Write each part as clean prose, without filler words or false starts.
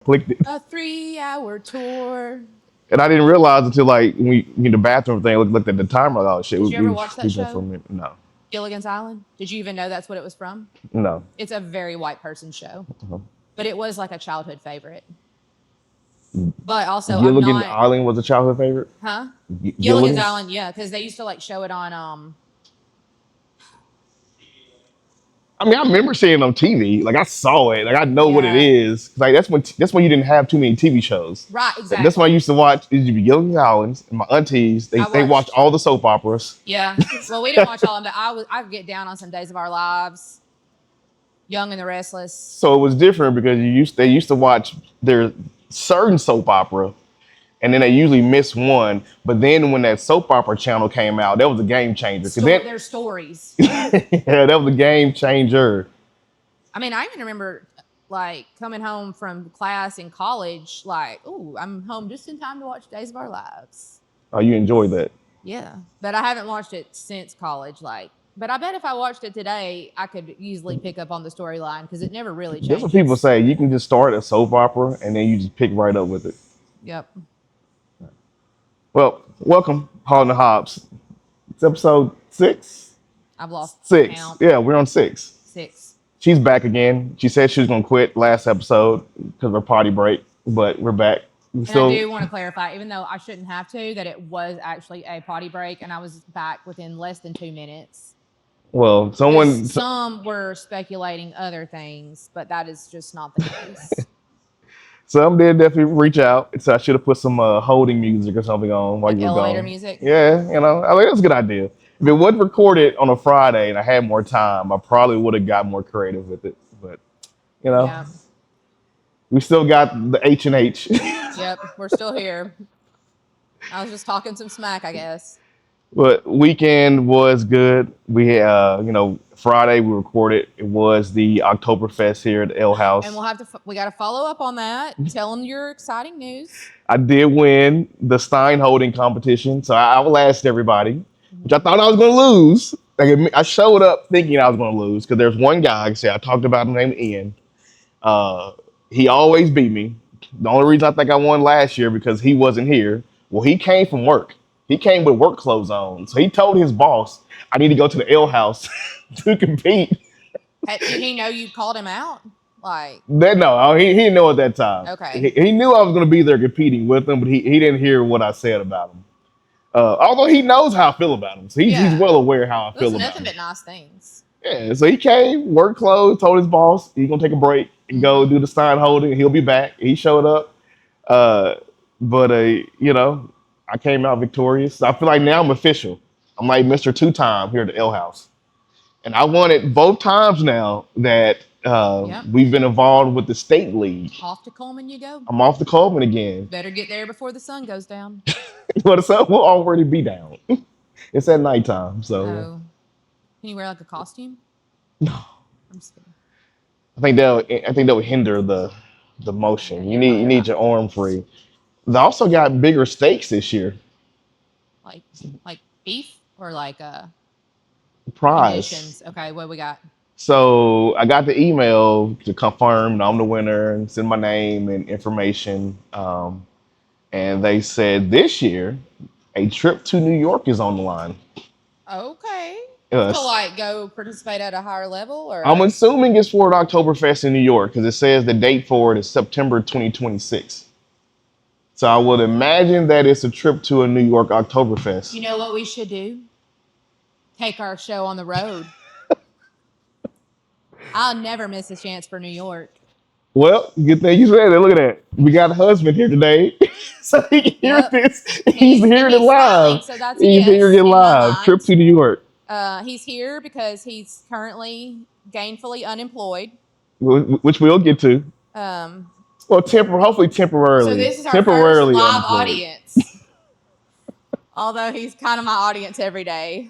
Clicked it. A 3-hour tour. And I didn't realize until like when we in the bathroom thing, looked at the timer, like, oh shit, Did you we ever was watch that speaking for a show? minute. No, Gilligan's Island? Did you even know that's what it was from? no. It's a very white person show, Uh-huh. but it was like a childhood favorite. But also, I'm Gilligan not, Island was a childhood favorite. huh? Gilligan's Gilligan. Island, yeah, because they used to like show it on I mean, I remember seeing it on TV. Like I saw it. Like I know what it yeah, is. Like that's when you didn't have too many TV shows. right, That's when I exactly. used to watch. It used to be Gilligan Islands and my aunties. They I they watched watched, all the soap operas. yeah. Well, we didn't watch all of them, but I'd get down on some Days of Our Lives, Young and the Restless. So it was different because they used to watch their certain soap opera, and then they usually miss one. But then when that soap opera channel came out, that was a game changer. Cause then Their stories. yeah, that was a game changer. I mean, I even remember like coming home from class in college, like, oh, I'm home just in time to watch Days of Our Lives. Oh, you enjoyed that. Yeah, but I haven't watched it since college. Like, but I bet if I watched it today, I could easily pick up on the storyline because it never really That's what people changes. say. You can just start a soap opera and then you just pick right up with it. Yep, Well, welcome, Holland&Hobbs. It's episode six. I've lost Six. count. Yeah, we're on six. 6. She's back again. She said she was gonna quit last episode because of her potty break, but we're back. We And I still do want to clarify, even though I shouldn't have to, that it was actually a potty break, and I was back within less than 2 minutes. well, someone Some were speculating other things, but that is just not the case. some did definitely reach out. So I should have put some holding music or something on while Like you were elevator gone. music. Yeah, I mean that's a good idea. If it wasn't recorded on a Friday and I had more time, I probably would have got more creative with it. But you know, Yeah. we still got the H and H. Yep. We're still here. I was just talking some smack, I guess. But weekend was good. We Friday we recorded. It was the Oktoberfest here at the L And House. we'll have to, we got to follow up on that. Tell them your exciting news. I did win the Stein holding competition, so I outlasted everybody, which I Mhm. thought I was going to lose. Like I showed up thinking I was going to lose because there's one guy. Like I said, I talked about him named Ian. Uh, he always beat me. The only reason I think I won last year because he wasn't here. Well, he came from work. He came with work clothes on, so he told his boss, "I need to go to the L House to compete." Did he know you called him out? Like, That no, he didn't know at that time. okay. He knew I was going to be there competing with him, but he didn't hear what I said about him. Although he knows how I feel about him, so he's Yeah. well aware how I Those feel are about nothing him. but nice things. Yeah, so he came, work clothes, told his boss he's gonna take a break and go Mm-hmm. do the sign holding. He'll be back. He showed up, uh, but I came out victorious. I feel like now I'm official. I'm like Mr. Two Time here at the L House, and I won it both times now that Yep. we've been involved with the state league. Off to Coleman you go. I'm off the Coleman again, Better get there before the sun goes down. but the sun will already be down. It's at nighttime, so Oh. Can you wear like a costume? no. I'm just kidding. I think that would hinder the motion. You You're need right. your arm free. They also got bigger stakes this year. Like beef or like Prize. conditions. Okay, what we got? So I got the email to confirm that I'm the winner and send my name and information. And they said this year a trip to New York is on the line. Okay. To Yes. like go participate at a higher level I'm or assuming it's for the Oktoberfest in New York because it says the date for it is September 2026. So I would imagine that it's a trip to a New York Oktoberfest. you know what we should do? Take our show on the road. I'll never miss a chance for New York. Well, good thing you said that. Look at that. We got a husband here today. So he can hear Yep. this. He's hearing it smiling, live. so that's a He's yes hearing it in my live. Trip mind. to New York, He's here because he's currently gainfully unemployed. which we'll get to. Um, Well, hopefully so temporarily. this is our first Temporarily live unemployed. audience. Although he's kind of my audience every day.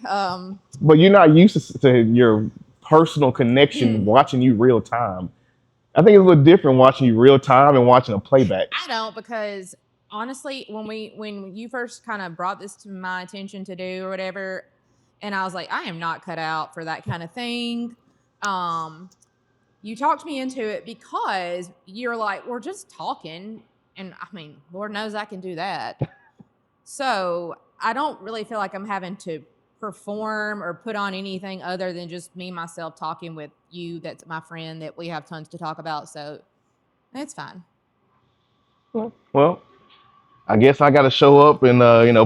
But you're not used to your personal connection watching you real time. I think it's a little different watching you real time and watching a playback. I don't because honestly, when you first kind of brought this to my attention to do or whatever, and I was like, I am not cut out for that kind of thing. You talked me into it because you're like, we're just talking. And I mean, Lord knows I can do that. So I don't really feel like I'm having to perform or put on anything other than just me, myself talking with you. That's my friend that we have tons to talk about. So it's fine. Well, I guess I got to show up, and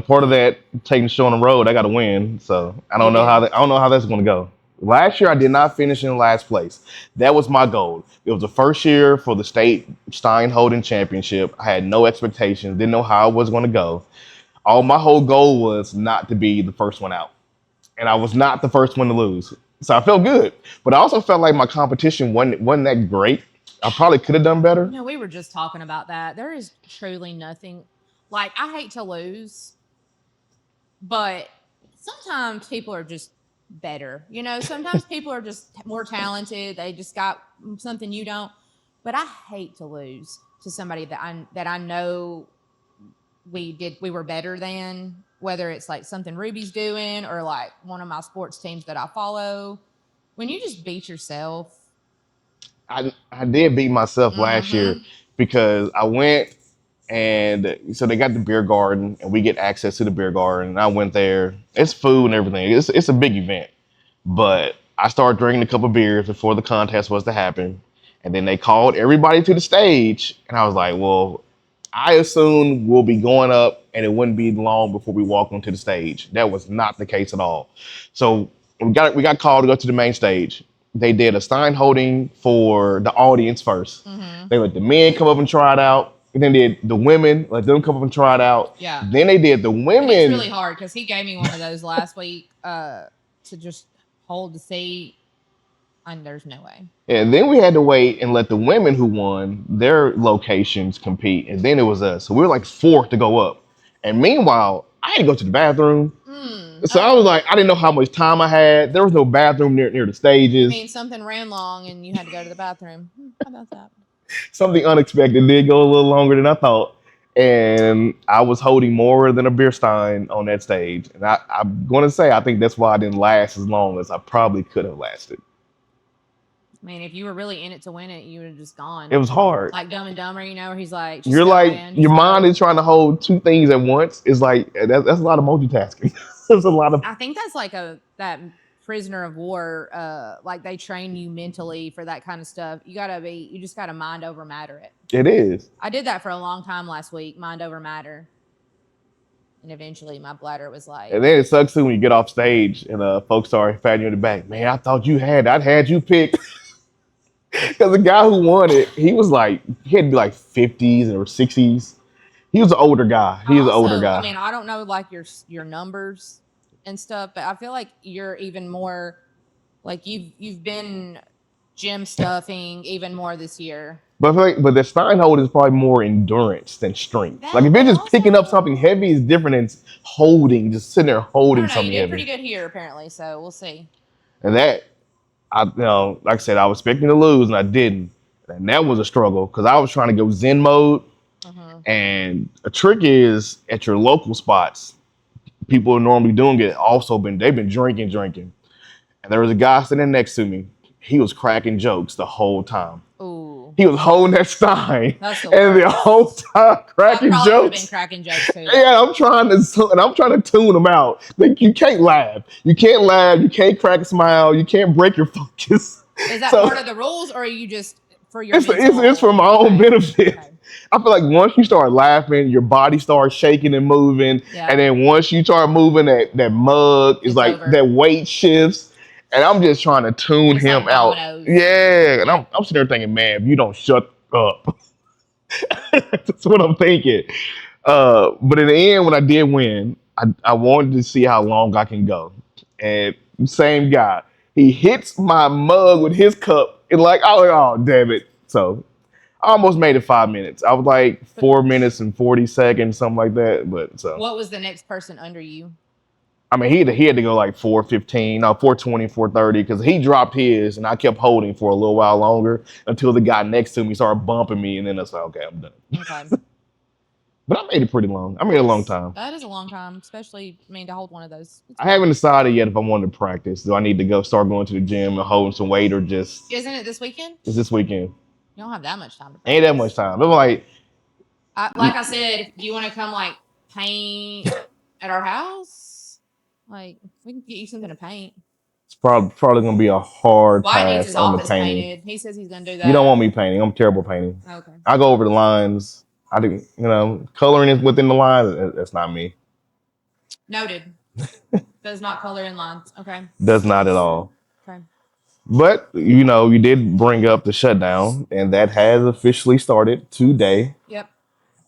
part of that taking the show on the road, I got to win. So I You don't know do. I don't know how that's going to go. Last year, I did not finish in last place. That was my goal. It was the first year for the state Stein Holding Championship. I had no expectations, didn't know how it was going to go. My whole goal was not to be the first one out, and I was not the first one to lose. So I felt good, but I also felt like my competition wasn't that great. I probably could have done better. No, we were just talking about that. There is truly nothing. Like, I hate to lose, but sometimes people are just better. Sometimes people are just more talented. They just got something you don't. But I hate to lose to somebody that I know we were better than, whether it's like something Ruby's doing or like one of my sports teams that I follow. When you just beat yourself. I did beat myself last year because I went, and so they got the beer garden, and we get access to the beer garden. And I went there. It's food and everything. It's a big event, but I started drinking a couple beers before the contest was to happen, and then they called everybody to the stage, and I was like, well, I assumed we'll be going up, and it wouldn't be long before we walk onto the stage. That was not the case at all. So we got called to go to the main stage. They did a Stein holding for the audience 1st. They let the men come up and try it out. And then did the women, let them come up and try it out. Yeah. Then they did the women. It's really hard because he gave me one of those last week to just hold the seat. And there's no way. And then we had to wait and let the women who won their locations compete. And then it was us. So we were like fourth to go up. And meanwhile, I had to go to the bathroom. So I was like, I didn't know how much time I had. There was no bathroom near the stages. I mean, something ran long and you had to go to the bathroom. How about that? Something unexpected did go a little longer than I thought. And I was holding more than a beer stein on that stage. And I'm going to say, I think that's why I didn't last as long as I probably could have lasted. I mean, if you were really in it to win it, you would have just gone. It was hard. Like Dumb and Dumber, where he's like, you're like, your mind is trying to hold two things at once. It's like, that's a lot of multitasking. There's a lot of. I think that's like that prisoner of war. Like they train you mentally for that kind of stuff. You just gotta mind over matter it. It is. I did that for a long time last week, mind over matter. And eventually my bladder was like. And then it sucks too when you get off stage and folks start patting you in the back. Man, I thought I'd had you picked. Because the guy who won it, he had to be like 50s or 60s. He was an older guy. I mean, I don't know like your numbers and stuff, but I feel like you're even more like you've been gym stuffing even more this year. But I feel like, the Stein hold is probably more endurance than strength. Like if you're just picking up something heavy, is different than holding, just sitting there holding something heavy. You did pretty good here apparently, so we'll see. And that. Like I said, I was expecting to lose and I didn't. And that was a struggle because I was trying to go Zen mode. And a trick is at your local spots, people are normally doing it. They've been drinking. And there was a guy sitting next to me. He was cracking jokes the whole time. Ooh. He was holding that Stein. That's the and the whole time cracking jokes. I been cracking jokes too. Yeah, I'm trying to tune them out. Like you can't laugh. You can't crack a smile. You can't break your focus. Is that part of the rules, or are you just for your? It's for my own benefit. Okay. I feel like once you start laughing, your body starts shaking and moving, and then once you start moving, that mug is like over. That weight shifts. And I'm just trying to tune him out. Yeah. And I'm sitting there thinking, man, if you don't shut up. That's what I'm thinking. But in the end, when I did win, I wanted to see how long I can go. And same guy, he hits my mug with his cup. And oh, damn it. So I almost made it 5 minutes. I was like 4 minutes and 40 seconds, something like that. But so. What was the next person under you? I mean, he had to go like 4:15, 4:20, 4:30, because he dropped his, and I kept holding for a little while longer until the guy next to me started bumping me, and then I was like, okay, I'm done. Okay. But I made it pretty long. I made it a long That's time. that is a long time, especially I mean to hold one of those. It's I haven't fun. decided yet if I want to practice. Do I need to go start going to the gym and holding some weight, or just Isn't it this weekend? is this weekend? You don't have that much time to Ain't that much practice. time. I'm like, Like I said, if you want to come like paint at our house, like we can get you something to paint. it's probably gonna be a hard Wyatt needs pass his on the office painting. painted. He says he's gonna do You don't want that. me painting. I'm terrible painting. Okay. I go over the lines. I do, coloring is within the lines. That's not me. Noted. Does not color in lines. Okay. Does not at all. Okay. But you did bring up the shutdown, and that has officially started today. Yep.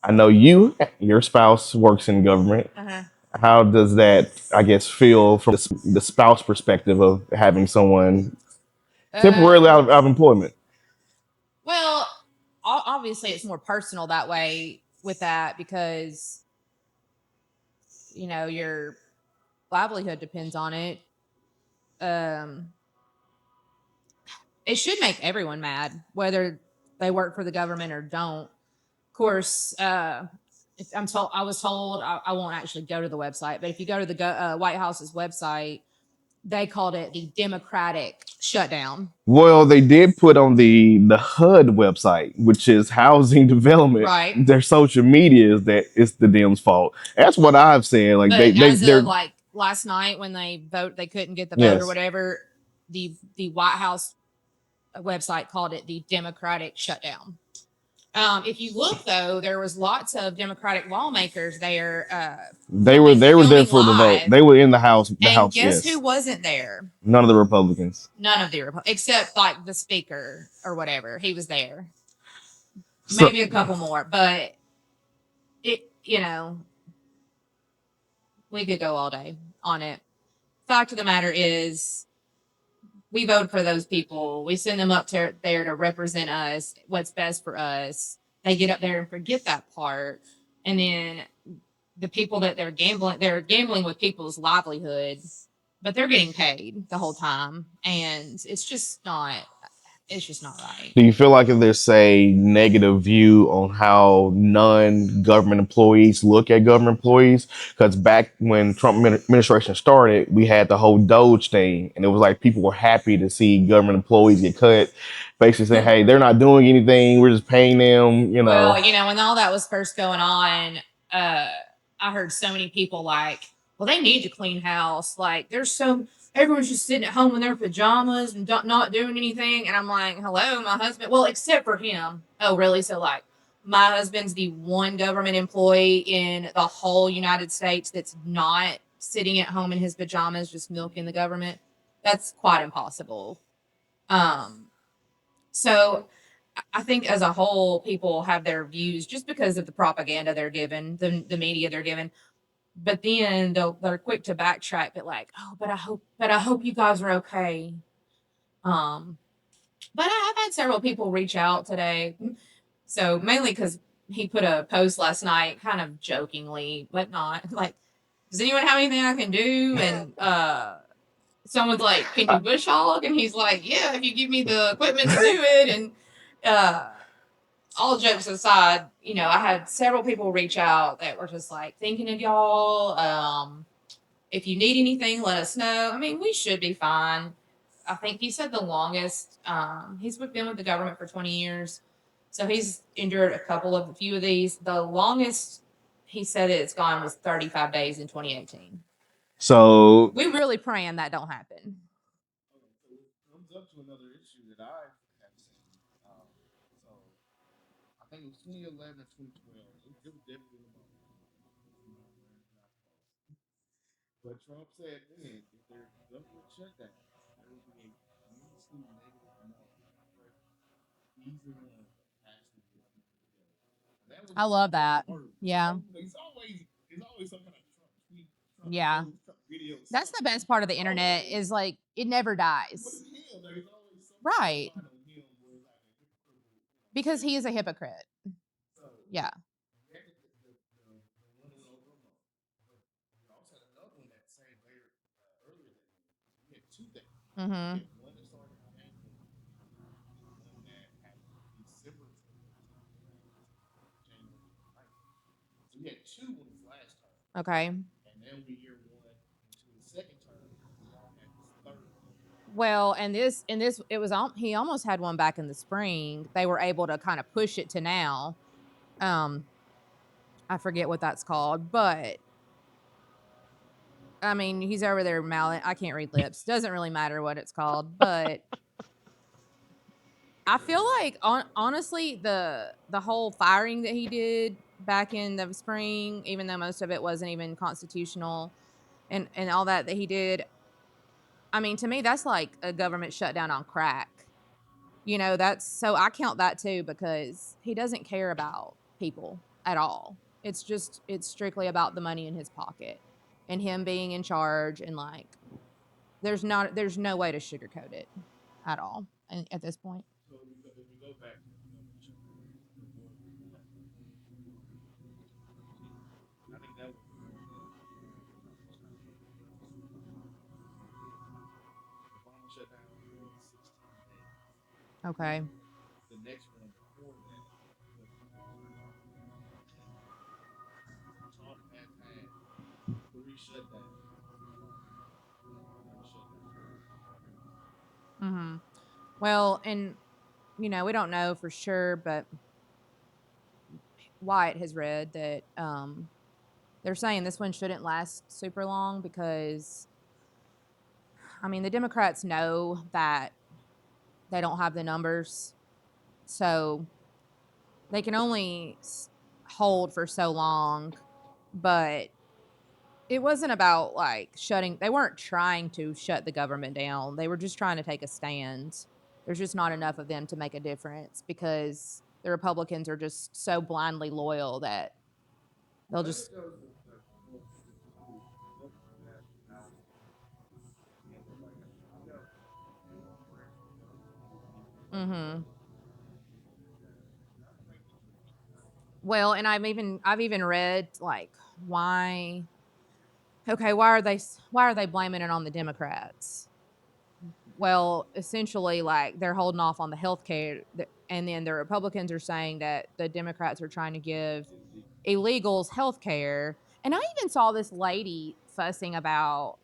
I know your spouse works in government. Uh-huh. How does that, I guess, feel from the spouse perspective of having someone temporarily Um, out of employment? well, obviously it's more personal that way with that because your livelihood depends on it. Um, it should make everyone mad, whether they work for the government or don't. Of course, if I was told I won't actually go to the website, but if you go to the White House's website, they called it the Democratic shutdown. Well, they did put on the HUD website, which is housing development. Right. Their social media is that it's the Dems' fault. That's what I've said. Like But as they're of like last night when they couldn't get the vote or yes. whatever. The White House website called it the Democratic shutdown. If you look though, there was lots of Democratic lawmakers there They were there filming for the vote. live. They were in the house. The And house, guess who yes. wasn't there? None of the Republicans. None of the except like the speaker or whatever. He was there. So Maybe a couple more, but it we could go all day on it. Fact of the matter is we vote for those people. We send them up there to represent us, what's best for us. They get up there and forget that part. And then the people that they're gambling with people's livelihoods, but they're getting paid the whole time. And it's just not right. do you feel like if there's a negative view on how non-government employees look at government employees? Because back when Trump administration started, we had the whole Doge thing, and it was like people were happy to see government employees get cut, basically saying, "Hey, they're not doing anything. We're just paying them." Well, when all that was first going on, uh, I heard so many people like, well, they need to clean house. Like, everyone's just sitting at home in their pajamas and not doing anything. And I'm like, hello, my husband. Well, except for him. Oh, really? So, like, my husband's the one government employee in the whole United States that's not sitting at home in his pajamas just milking the government. That's quite impossible. Um, so I think as a whole, people have their views just because of the propaganda they're given, the media they're given. But then they're quick to backtrack, but like, oh, but I hope you guys are okay. Um, but I've had several people reach out today. So mainly because he put a post last night, kind of jokingly, but not like, does anyone have anything I can do? And someone's like, can you bush hog? And he's like, yeah, if you give me the equipment to do it. And uh, all jokes aside, I had several people reach out that were just like thinking of y'all. If you need anything, let us know. I mean, we should be fine. I think he said the longest. He's been with the government for 20 years, so he's endured a few of these. The longest he said it's gone was 35 days in 2018. So We really praying that don't happen. comes up to another issue that I have seen. So I think it was 2011 or 2012. It was definitely the moment. But Trump said then, if there's government shutdown, there will be a tremendously negative amount of pressure easing up passing the people together. And that was I love that. part of it. Yeah. It's always some kind of Trump tweet, Trump Yeah. post, Trump video. That's the best part of the internet is like it never dies. There's always some Right. kind of him where it's like a hypocritical, Because he is a hypocrite. so Yeah. we had the one in Oklahoma, but we also had another one that same later earlier that year. We had two things. Mm-hmm. We had one that started in January, and one that happened in December 2018 around January 9th. had two in his last term, Okay. and then we year one into his second term. Long had his third. Well, and this it was he almost had one back in the spring. They were able to kind of push it to now. Um, I forget what that's called, but I mean, he's over there mouthing. I can't read lips. Doesn't really matter what it's called, but I feel like honestly the whole firing that he did back in the spring, even though most of it wasn't even constitutional, and all that he did. I mean, to me, that's like a government shutdown on crack. You know, that's so I count that too because he doesn't care about people at all. It's strictly about the money in his pocket and him being in charge and like there's no way to sugarcoat it at all at this point. So if we go back to the government shutdown, there was one. I think that was the one that was kind of super popular. The Obama shutdown was 16 days. Okay. The next one before that was the Polital. Trump has had three shutdowns so far, and three shutdowns were very long. Mhm. Well, and we don't know for sure, but Wyatt has read that they're saying this one shouldn't last super long because I mean, the Democrats know that they don't have the numbers. So they can only hold for so long, but it wasn't about like they weren't trying to shut the government down. They were just trying to take a stand. There's just not enough of them to make a difference because the Republicans are just so blindly loyal that they'll Well, just. that was the whole thing with the two Republican national houses and the White House. You got a full branch of the government Mm-hmm. shut down, and I don't think the Democrats are not. Well, and I've even read like why. Okay, why are they blaming it on the Democrats? Well, essentially, like they're holding off on the health care, and then the Republicans are saying that the Democrats are trying to give illegals health care. And I even saw this lady fussing about,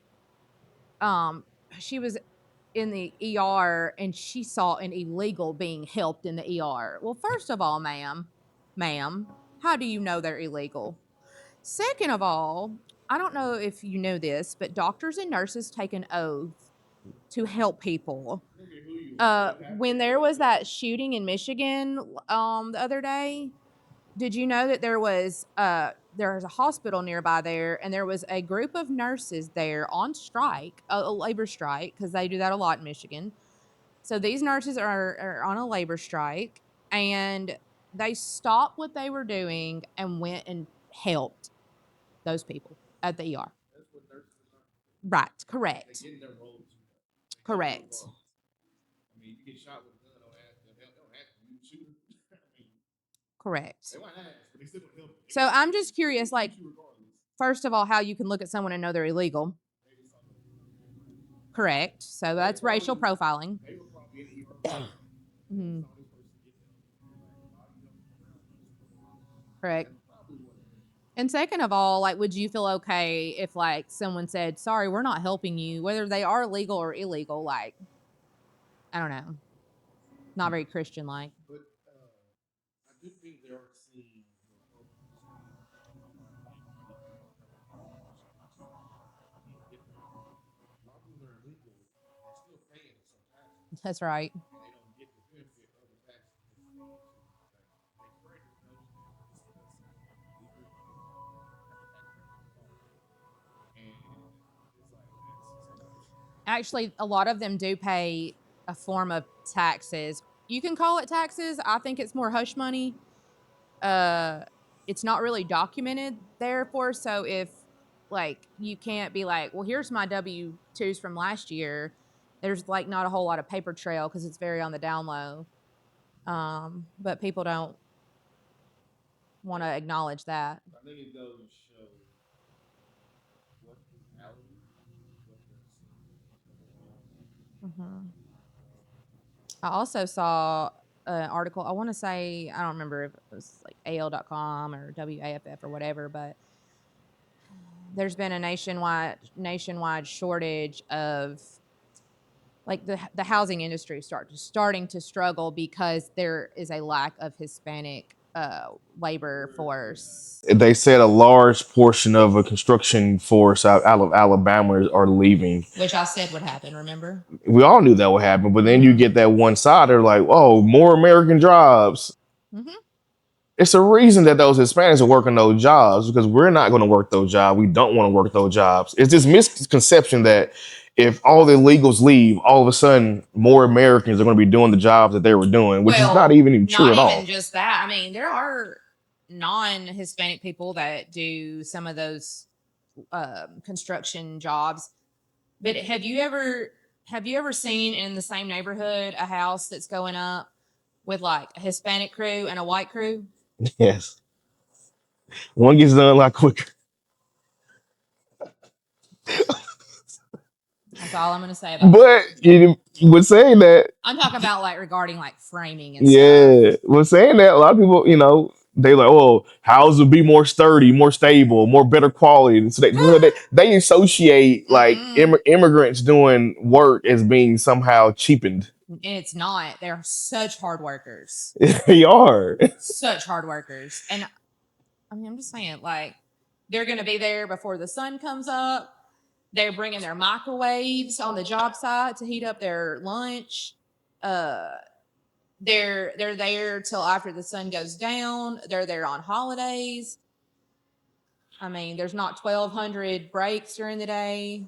um, she was in the ER and she saw an illegal being helped in the ER. Well, first of all, ma'am, how do you know they're illegal? Second of all, I don't know if you know this, but doctors and nurses take an oath to help people. I didn't hear who you were. When there was that shooting in Michigan the other day, did you know that there's a hospital nearby there, and there was a group of nurses there on strike, a labor strike, because they do that a lot in Michigan. So these nurses are on a labor strike, and they stopped what they were doing and went and helped those people at the ER. That's what nurses are not. Right, They correct, get in their roles too much. They help correct, regardless. I mean, if you get shot with a gun, they don't ask you to shoot her. I mean, correct. they might ask, but they still don't help you. So I'm just curious, They like, shoot you regardless. first of all, how you can look at someone and know they're illegal. They just saw them in the ER. Correct. So They that's racial probably profiling. they were probably in the ER too. They Mhm. saw this person get help. They're like, why are you helping around us? Correct. That's probably what it is. And second of all, like, would you feel okay if like someone said, "Sorry, we're not helping you," whether they are legal or illegal? Like, I don't know, not very Christian like. But I do think they are seeing the Republicans saying, "Hey, we need to help these people and get their money. A lot of them are illegal. They're still paying some taxes, That's right. and they don't get the benefit of the taxes because they usually they create this notion that just because someone is illegal, they don't have a tax record at all, and it's like that's Actually, a lot of them do pay a form of taxes. You can call it taxes. I think it's more hush money. Uh, it's not really documented, therefore. So if like you can't be like, well, here's my W-2s from last year. There's like not a whole lot of paper trail because it's very on the down low. But people don't want to acknowledge that. I think it goes to show what reality what they're seeing is going on. Mhm. I also saw. an article. I want to say, I don't remember if it was like AL.com or WAFF or whatever, but there's been a nationwide shortage of like the housing industry starting to struggle because there is a lack of Hispanic labor force. They said a large portion of a construction force out of Alabama are leaving. Which I said would happen, remember? We all knew that would happen, but then you get that one side. They're like, "Oh, more American jobs." Mm-hmm. It's a reason that those Hispanics are working those jobs because we're not going to work those jobs. We don't want to work those jobs. It's this misconception that if all the illegals leave, all of a sudden more Americans are going to be doing the jobs that they were doing, which is not even true at all. Not even just that. I mean, there are non-Hispanic people that do some of those construction jobs. But have you ever seen in the same neighborhood a house that's going up with like a Hispanic crew and a white crew? Yes. One gets done a lot quicker. That's all I'm going to say about But you were saying that. I'm talking about like regarding like framing and stuff. Well, saying that, a lot of people, they like, oh, houses will be more sturdy, more stable, more better quality. So they associate like immigrants doing work as being somehow cheapened. And it's not. They're such hard workers. They are. Such hard workers. And I mean, I'm just saying, like, they're going to be there before the sun comes up. They're bringing their microwaves on the job site to heat up their lunch. They're there till after the sun goes down. They're there on holidays. I mean, there's not 1,200 breaks during the day.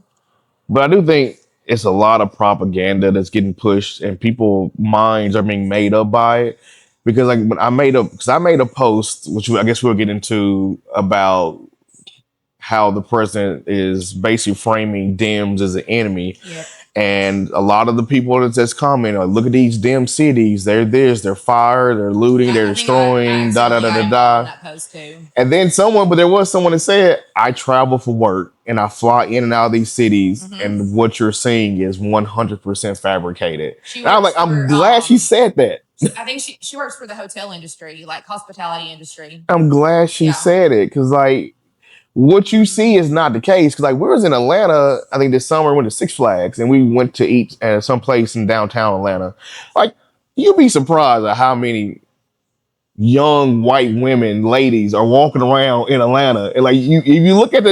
But I do think it's a lot of propaganda that's getting pushed, and people minds are being made up by it. Because like when I made a post, which I guess we'll get into, about how the president is basically framing Dems as an enemy. Yep. And a lot of the people that's commenting, like, look at these Dem cities. They're fire, they're looting, they're destroying, da da da da da. And then there was someone that said, I travel for work and I fly in and out of these cities, and what you're seeing is 100% fabricated. And I'm glad she said that. I think she works for the hotel industry, like hospitality industry. I'm glad she said it, because like, what you see is not the case. Because like, we was in Atlanta, I think this summer, went to Six Flags, and we went to eat at some place in downtown Atlanta. Like, you'd be surprised at how many young white women, ladies, are walking around in Atlanta. And like, if you look at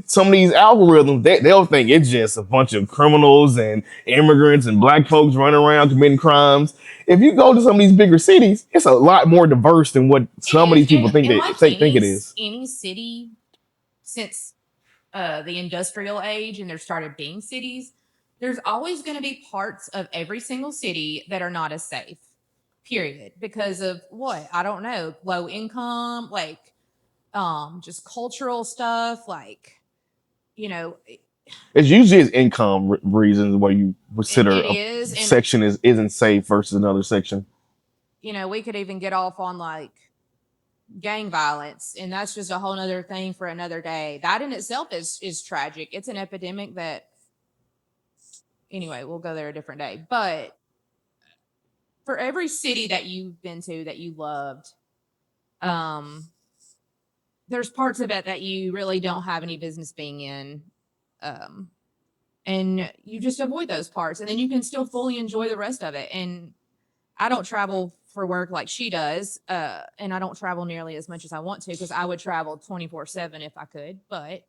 some of these algorithms, they'll think it's just a bunch of criminals and immigrants and black folks running around committing crimes. If you go to some of these bigger cities, it's a lot more diverse than what some of these people think it is. Any city since the industrial age and there started being cities, there's always going to be parts of every single city that are not as safe, period. Because of what? I don't know. Low income, like just cultural stuff, like, it's usually income reasons where you consider a section isn't safe versus another section. We could even get off on like gang violence, and that's just a whole nother thing for another day. That in itself is tragic. It's an epidemic that, anyway, we'll go there a different day. But for every city that you've been to that you loved, there's parts of it that you really don't have any business being in, and you just avoid those parts, and then you can still fully enjoy the rest of it. And I don't travel for work like she does, and I don't travel nearly as much as I want to, because I would travel 24/7 if I could. But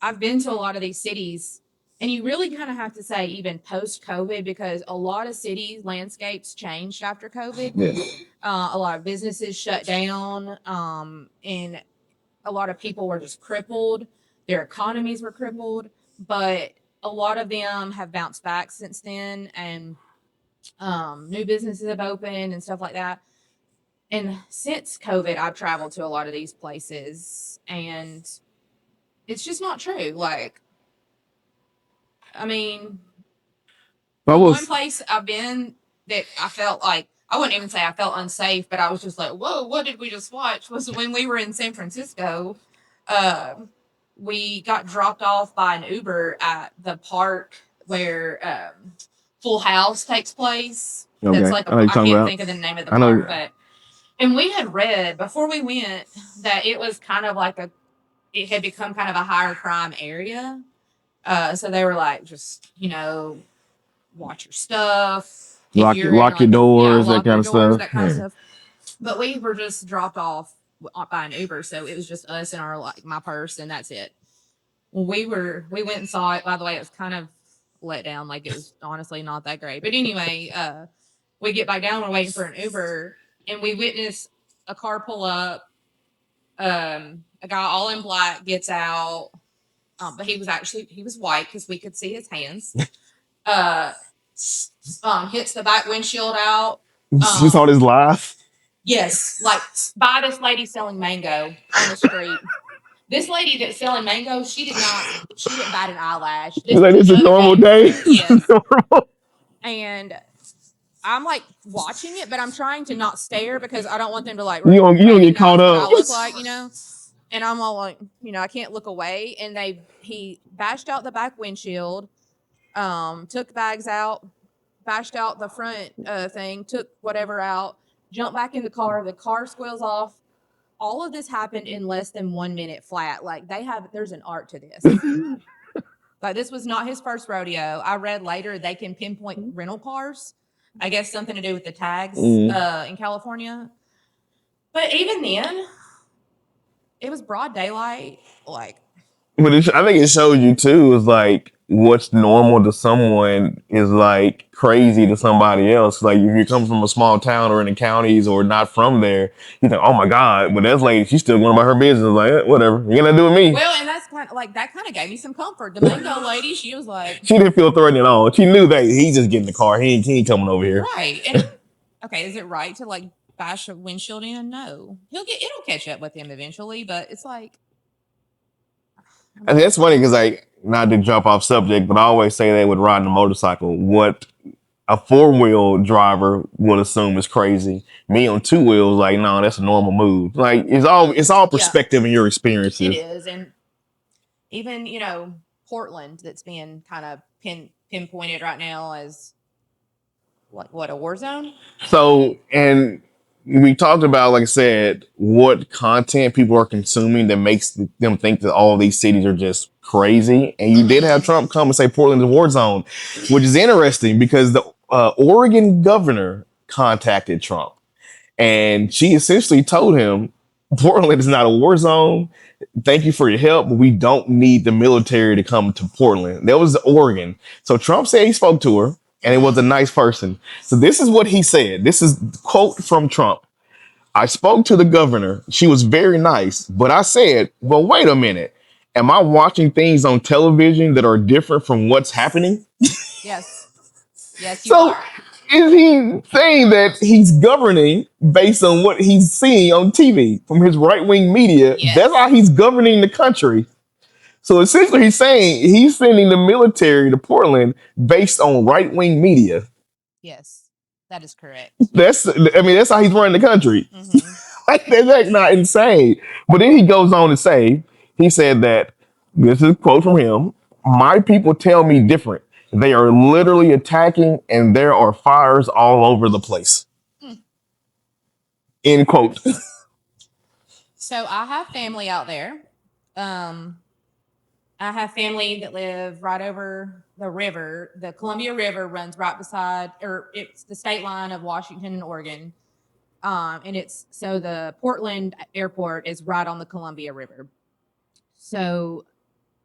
I've been to a lot of these cities, and you really kind of have to say even post-COVID, because a lot of cities' landscapes changed after COVID. Yeah. A lot of businesses shut down, and a lot of people were just crippled. Their economies were crippled, but a lot of them have bounced back since then, and new businesses have opened and stuff like that. And since COVID, I've traveled to a lot of these places, and it's just not true. Like, I mean, one place I've been that I felt like, I wouldn't even say I felt unsafe, but I was just like, whoa, what did we just watch? Was when we were in San Francisco. We got dropped off by an Uber at the park where Full House takes place. That's Okay, like I know you're I talking can't about. think of the name of the I know. park, but and we had read before we went that it was kind of like it had become kind of a higher crime area. So they were like, just watch your stuff. If you're in Lock your like yeah, doors, that lock kind your of doors, stuff. that kind of stuff. But we were just dropped off by an Uber, so it was just us and our my purse, and that's it. We went and saw it. By the way, it was kind of let down. Like it was honestly not that great. But anyway, we get back down. We're waiting for an Uber, and we witness a car pull up. A guy all in black gets out, but he was white because we could see his hands. Uh, hits the back windshield out. This all his life. Yes, like by this lady selling mango on the street. This lady that's selling mango, she didn't bat an eyelash. This Like was it's a another normal day day. where, yes. And I'm like watching it, but I'm trying to not stare because I don't want them to like You don't get caught recognize what I up. look like, And I'm all like, I can't look away. And he bashed out the back windshield, took bags out, bashed out the front thing, took whatever out, jumped back in the car squeals off. All of this happened in less than 1 minute flat. Like there's an art to this. Like this was not his first rodeo. I read later they can pinpoint rental cars. I guess something to do with the tags in California. But even then, it was broad daylight. Like, But I think it shows you too is like what's normal to someone is like crazy to somebody else. Like if you come from a small town or in the counties or not from there, you think, oh my God, but that lady, she's still going about her business. Like, whatever, you're gonna do with me. well, and that's kind of like that kind of gave me some comfort. The mango lady, she was like, she didn't feel threatened at all. She knew that he's just getting in the car. He ain't coming over here. Right. And okay, is it right to like bash a windshield in? No. It'll catch up with him eventually, but it's like And that's funny because like not to jump off subject, but I always say that with riding a motorcycle, what a 4-wheel driver would assume is crazy. Me on 2 wheels, like, no, that's a normal move. Like it's all perspective in your experiences. It is. And even, Portland that's being kind of pinpointed right now as what a war zone. So, and we talked about, like I said, what content people are consuming that makes them think that all of these cities are just crazy. And you did have Trump come and say Portland is a war zone, which is interesting because the Oregon governor contacted Trump and she essentially told him Portland is not a war zone. Thank you for your help, but we don't need the military to come to Portland. That was Oregon. So Trump said he spoke to her and it was a nice person. So this is what he said. This is quote from Trump. I spoke to the governor. She was very nice, but I said, well, wait a minute. Am I watching things on television that are different from what's happening? Yes. Yes, you So are. is he saying that he's governing based on what he's seeing on TV from his right-wing media? Yes. That's how he's governing the country. So essentially he's saying he's sending the military to Portland based on right-wing media. Yes, that is correct. That's how he's running the country. Mm-hmm. Like, that's not insane. But then he goes on to say, he said that, this is a quote from him, my people tell me different. They are literally attacking and there are fires all over the place. End quote. So I have family out there. I have family that live right over the river. The Columbia River runs right beside, or it's the state line of Washington and Oregon. And so the Portland airport is right on the Columbia River. So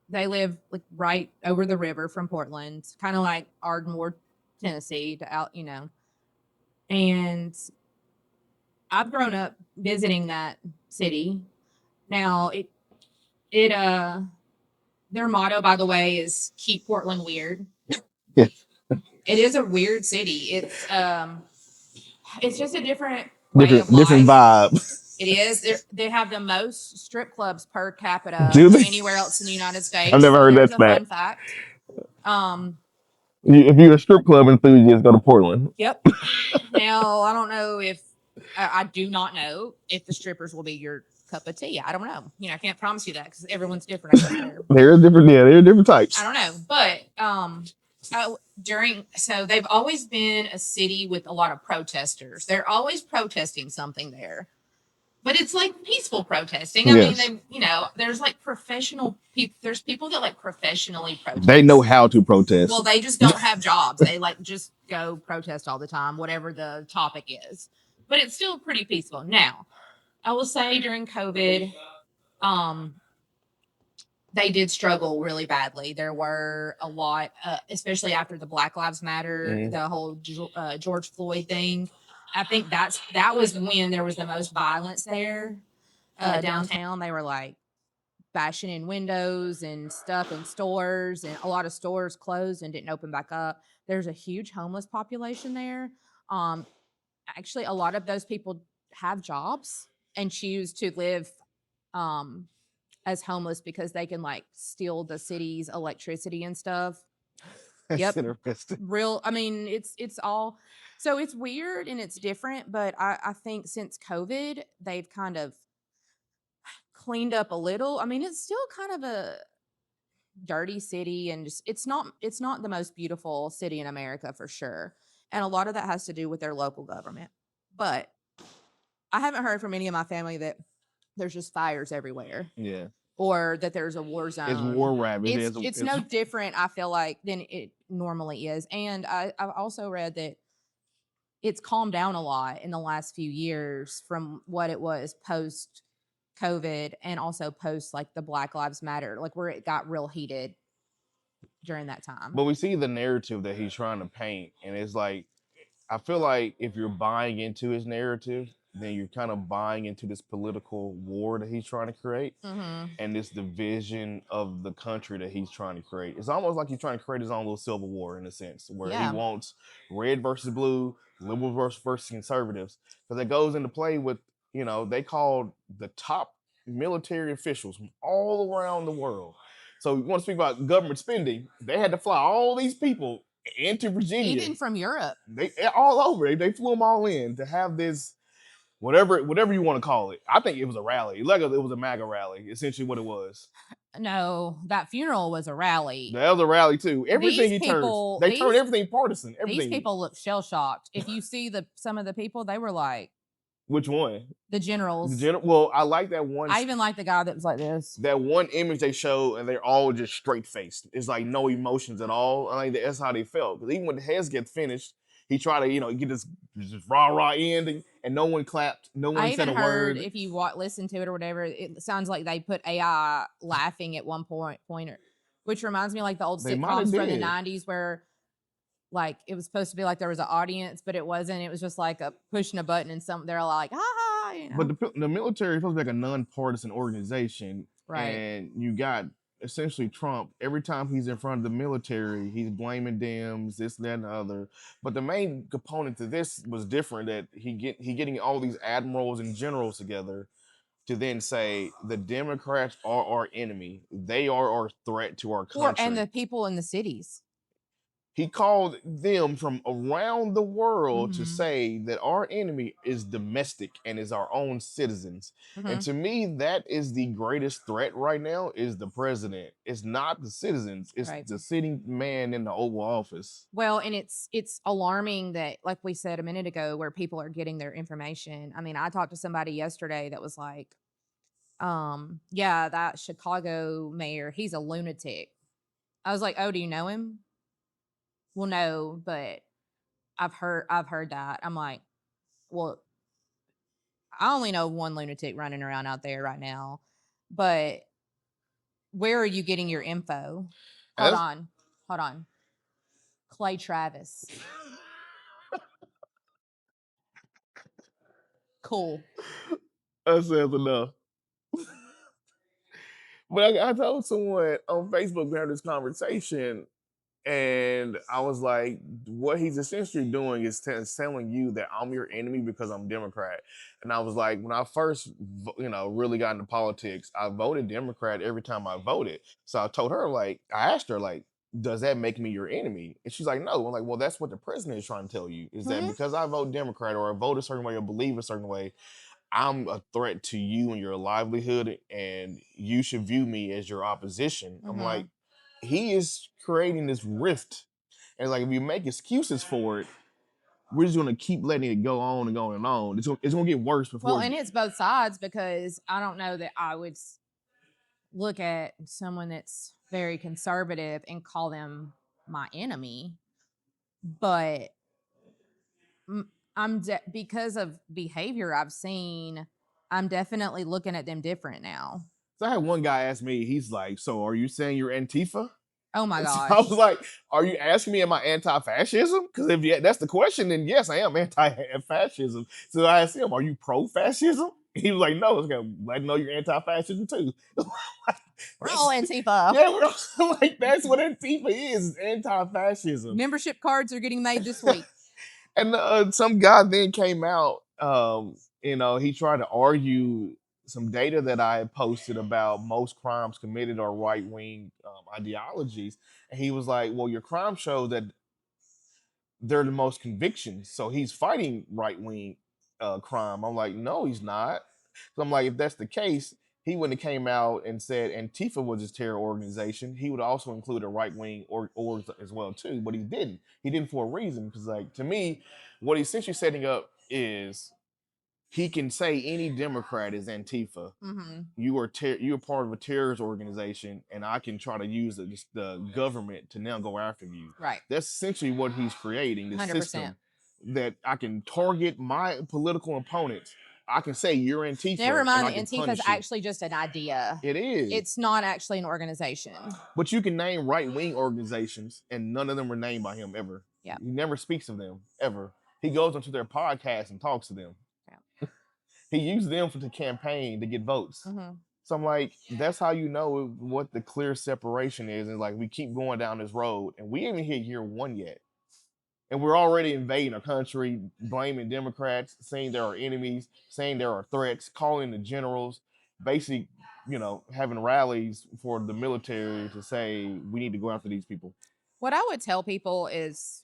they live like right over the river from Portland, kind of like Ardmore, Tennessee, to out, And I've grown up visiting that city. Now their motto, by the way, is "Keep Portland Weird." Yeah. It is a weird city. It's just a different vibe. It is. They have the most strip clubs per capita anywhere else in the United States. I've never heard that stat. Fun fact. If you're a strip club enthusiast, go to Portland. Yep. Now I don't know if I do not know if the strippers will be your cup of tea. I don't know. I can't promise you that because everyone's different. There are different types. I don't know, but So they've always been a city with a lot of protesters. They're always protesting something there. But it's like peaceful protesting. I mean, Yes, there's like professional people. There's people that like professionally they know protest. how to Well, protest. they just don't have jobs. They like just go protest all the time, whatever the topic is. But it's still pretty peaceful. Now, I will say during COVID, um, they did struggle really badly. There were a lot, especially after the Black Lives Matter, Mm. the whole George Floyd thing. I think that was when there was the most violence there downtown. They were like bashing in windows and stuff in stores, and a lot of stores closed and didn't open back up. There's a huge homeless population there. Um, Actually, a lot of those people have jobs and choose to live um, as homeless because they can like steal the city's electricity and stuff. That's Yep. interesting. Real. I mean, it's all so it's weird and it's different, but I think since COVID, they've kind of cleaned up a little. I mean, it's still kind of a dirty city and just it's not the most beautiful city in America for sure. And a lot of that has to do with their local government. But I haven't heard from any of my family that there's just fires everywhere Yeah, or that there's a war it's zone. war rabbit. It's no different, I feel like, than it normally is. And I've also read that it's calmed down a lot in the last few years from what it was post COVID and also post like the Black Lives Matter, like where it got real heated during that time. But we see the narrative that he's trying to paint, and it's like I feel like if you're buying into his narrative, then you're kind of buying into this political war that he's trying to create Mm-hmm. and this division of the country that he's trying to create. It's almost like he's trying to create his own little civil war in a sense, where he Yeah. wants red versus blue, liberal versus conservatives, because it goes into play with they called the top military officials from all around the world. So you want to speak about government spending? They had to fly all these people into Virginia, Even from Europe. they all over. They flew them all in to have this whatever you want to call it. I think it was a rally. Like it was a MAGA rally, essentially what it was. No, that funeral was a rally. That was a rally too. Everything These he turns, people, they turn these everything partisan. these Everything. people look shell shocked. If you see some of the people, they were like Which one? the generals. Well, I like that one. I even like the guy that was like this. That one image they show, and they're all just straight faced. It's like no emotions at all. I think that's how they felt. Because even when the heads get finished, he tried to get this just rah ending, and no one clapped. No one I said even a heard word. if you listen to it or whatever, it sounds like they put AI laughing at one pointer, which reminds me of like the old They might have sitcoms from the did. 90s where like it was supposed to be like there was an audience, but it wasn't. It was just like a pushing a button and they're like, ha ha, But the military is supposed to be like a nonpartisan organization, Right. and you got essentially Trump. Every time he's in front of the military, he's blaming Dems, this, that, and the other. But the main component to this was different. That he getting all these admirals and generals together to then say the Democrats are our enemy. They are our threat to our country. And the people in the cities. He called them from around the world to Mhm. say that our enemy is domestic and is our own citizens. And Mhm. to me, that is the greatest threat right now is the president. It's not the citizens, it's Right. the sitting man in the Oval Office. Well, and it's alarming that, like we said a minute ago, where people are getting their information. I mean, I talked to somebody yesterday that was like, yeah, that Chicago mayor, he's a lunatic. I was like, oh, do you know him? Well, no, but I've heard that. I'm like, well, I only know one lunatic running around out there right now, but where are you getting your info? Hold on. Clay Travis. Cool. That says enough. But I told someone on Facebook we had this conversation, and I was like, what he's essentially doing is telling you that I'm your enemy because I'm Democrat. And I was like, when I first, really got into politics, I voted Democrat every time I voted. So I told her, like, I asked her, like, does that make me your enemy? And she's like, no. I'm like, well, that's what the president is trying to tell you is that because I vote Democrat or I vote a certain way or believe a certain way, I'm a threat to you and your livelihood, and you should view me as your opposition. I'm like, he is creating this rift. And like if you make excuses for it, we're just gonna keep letting it go on and on and on. It's gonna get worse before. Well, and it's both sides because I don't know that I would look at someone that's very conservative and call them my enemy, but because of behavior I've seen, I'm definitely looking at them different now. So I had one guy ask me, he's like, "So are you saying you're Antifa?" Oh my So gosh. I was like, "Are you asking me am I anti-fascism? Because if that's the question, then yes, I am anti-fascism." So I asked him, "Are you pro-fascism?" He was like, "No." It's gonna let know you're anti-fascism too. We're all Antifa. Yeah, we're all, like that's what Antifa is anti-fascism. Membership cards are getting made this week. And some guy then came out, he tried to argue some data that I had posted about most crimes committed are right wing ideologies. And he was like, well, your crime shows that they're the most convictions. So he's fighting right wing crime. I'm like, no, he's not. So I'm like, if that's the case, he wouldn't have came out and said Antifa was his terror organization. He would also include a right wing org as well too, but he didn't. He didn't for a reason because, like, to me, what he's essentially setting up is he can say any Democrat is Antifa. Mm-hmm. You are part of a terrorist organization, and I can try to use the government to now go after you. Right. That's essentially what he's creating. This 100%. system that I can target my political opponents. I can say you're Antifa. Never mind, and Antifa is actually just an idea. It is. It's not actually an organization. But you can name right wing organizations, and none of them are named by him ever. Yeah. He never speaks of them ever. He goes onto their podcast and talks to them. Yeah. He used them to campaign to get votes. Mm-hmm. So I'm like, that's how you know what the clear separation is. And like, we keep going down this road, and we ain't hit year one yet. And we're already invading our country, blaming Democrats, saying there are enemies, saying there are threats, calling the generals, basically, having rallies for the military to say we need to go after these people. What I would tell people is,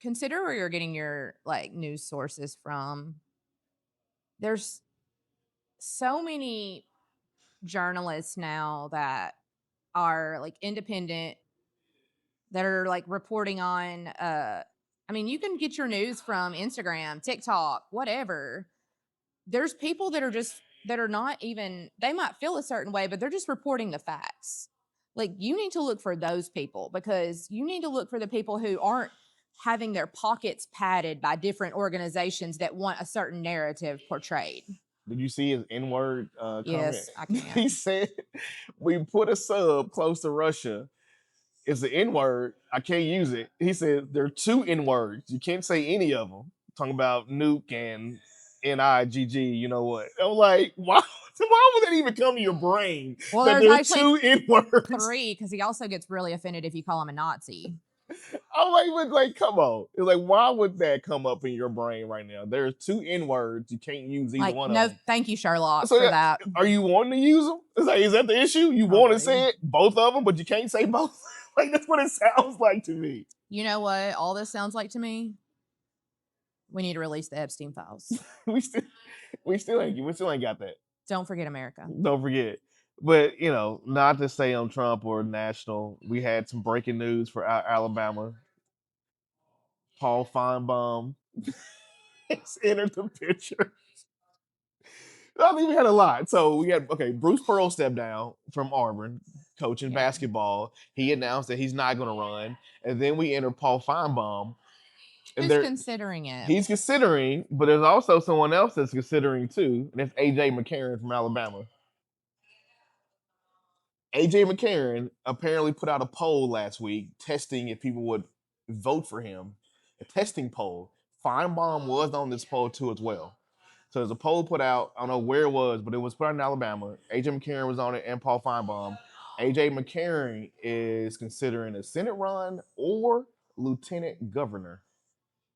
consider where you're getting your news sources from. There's so many journalists now that are independent, that are reporting on you can get your news from Instagram, TikTok, whatever. There's people that are not even, they might feel a certain way, but they're just reporting the facts. You need to look for those people, because you need to look for the people who aren't having their pockets padded by different organizations that want a certain narrative portrayed. Did you see his N-word comment? Yes, I can. He said, we put a sub close to Russia. It's the N-word. I can't use it. He said, there are two N-words. You can't say any of them. Talking about nuke and N-I-G-G, you know what? I'm like, why would that even come to your brain? Well, that there's two N-words. 3, because he also gets really offended if you call him a Nazi. I'm like, come on. It's like, why would that come up in your brain right now? There's two N-words. You can't use either one of them. No, thank you, Sherlock, for that. Are you wanting to use them? It's like, is that the issue? You want to say it, both of them, but you can't say both? Like, that's what it sounds like to me. You know what all this sounds like to me? We need to release the Epstein files. we still ain't got that. Don't forget America. Don't forget. But, not to say on Trump or national, we had some breaking news for Alabama. Paul Finebaum has entered the picture. I think we had a lot. So we had, Bruce Pearl stepped down from Auburn, coaching basketball. He announced that he's not going to run. And then we entered Paul Finebaum. Who's considering it? He's considering, but there's also someone else that's considering too. And that's A.J. McCarron from Alabama. A.J. McCarron apparently put out a poll last week testing if people would vote for him. A testing poll. Finebaum was on this poll too as well. So there's a poll put out. I don't know where it was, but it was put out in Alabama. A.J. McCarron was on it and Paul Finebaum. A.J. McCarron is considering a Senate run or lieutenant governor.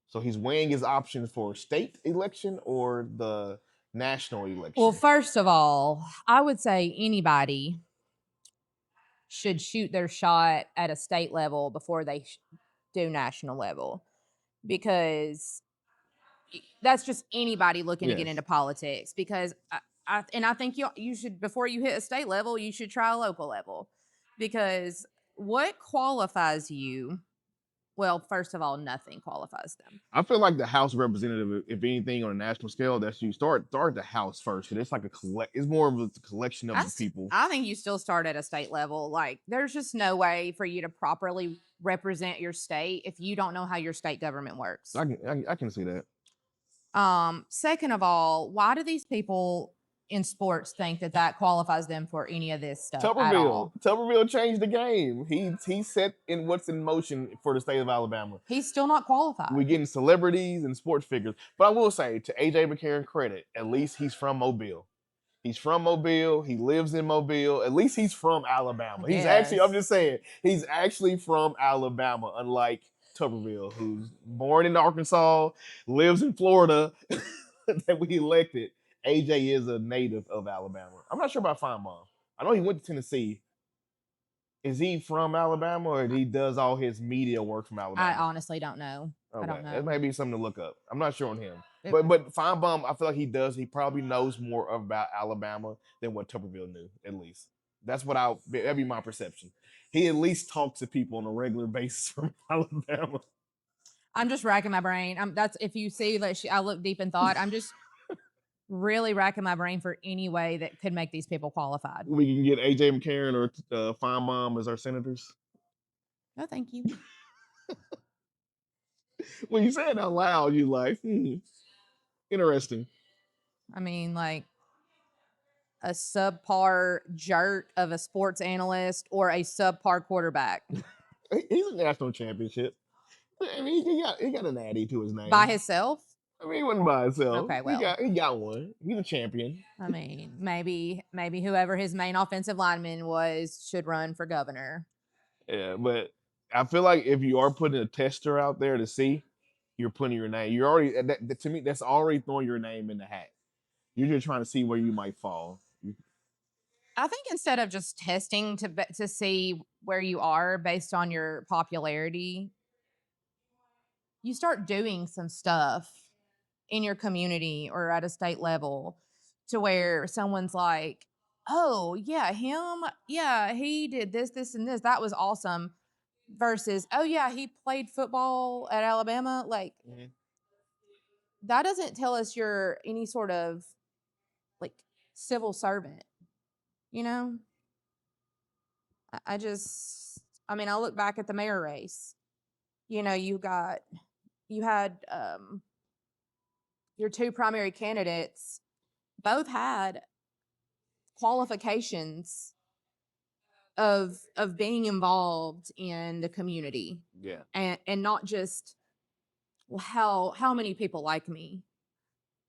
So he's weighing his options for state election or the national election. Well, first of all, I would say anybody should shoot their shot at a state level before they do national level, because that's just anybody looking to get into politics. Because I think you should, before you hit a state level, you should try a local level. Because what qualifies you? Well, first of all, nothing qualifies them. I feel like the House representative, if anything, on a national scale, that's you start the House first. It's like a collect. It's more of a collection of the people. I think you still start at a state level. Like, there's just no way for you to properly represent your state if you don't know how your state government works. I can see that. Second of all, why do these people in sports think that qualifies them for any of this stuff at all? Tuberville changed the game. He set in what's in motion for the state of Alabama. He's still not qualified. We're getting celebrities and sports figures. But I will say, to AJ McCarron credit, at least he's from Mobile. He's from Mobile. He lives in Mobile. At least he's from Alabama. He's actually, I'm just saying, he's actually from Alabama, unlike Tuberville, who's born in Arkansas, lives in Florida, that we elected. AJ is a native of Alabama. I'm not sure about Finebaum. I know he went to Tennessee. Is he from Alabama, or he does all his media work from Alabama? I honestly don't know. Okay. I don't know. That may be something to look up. I'm not sure on him. But Finebaum, I feel like he does. He probably knows more about Alabama than what Tuberville knew, at least. That's what that'd be my perception. He at least talks to people on a regular basis from Alabama. I'm just racking my brain. That's if you see that I look deep in thought. I'm just really racking my brain for any way that could make these people qualified. We can get AJ McCarron or Finebaum as our senators. No, thank you. When you say it out loud, you like, interesting. I mean, like a subpar jerk of a sports analyst or a subpar quarterback. He's a national championship. I mean, he got an Addy to his name. By himself? I mean, he wasn't by himself. Okay, well. He got one. He's a champion. I mean, maybe whoever his main offensive lineman was should run for governor. Yeah, but I feel like if you are putting a tester out there to see, you're putting your name. You're already, to me, that's already throwing your name in the hat. You're just trying to see where you might fall. I think instead of just testing to see where you are based on your popularity, you start doing some stuff in your community or at a state level to where someone's like, oh, yeah, him. Yeah, he did this, this, and this. That was awesome. Versus, oh, yeah, he played football at Alabama. Like, that doesn't tell us you're any sort of, like, civil servant, you know? I look back at the mayor race. You know, you had your two primary candidates both had qualifications of being involved in the community. Yeah. And not just how many people like me.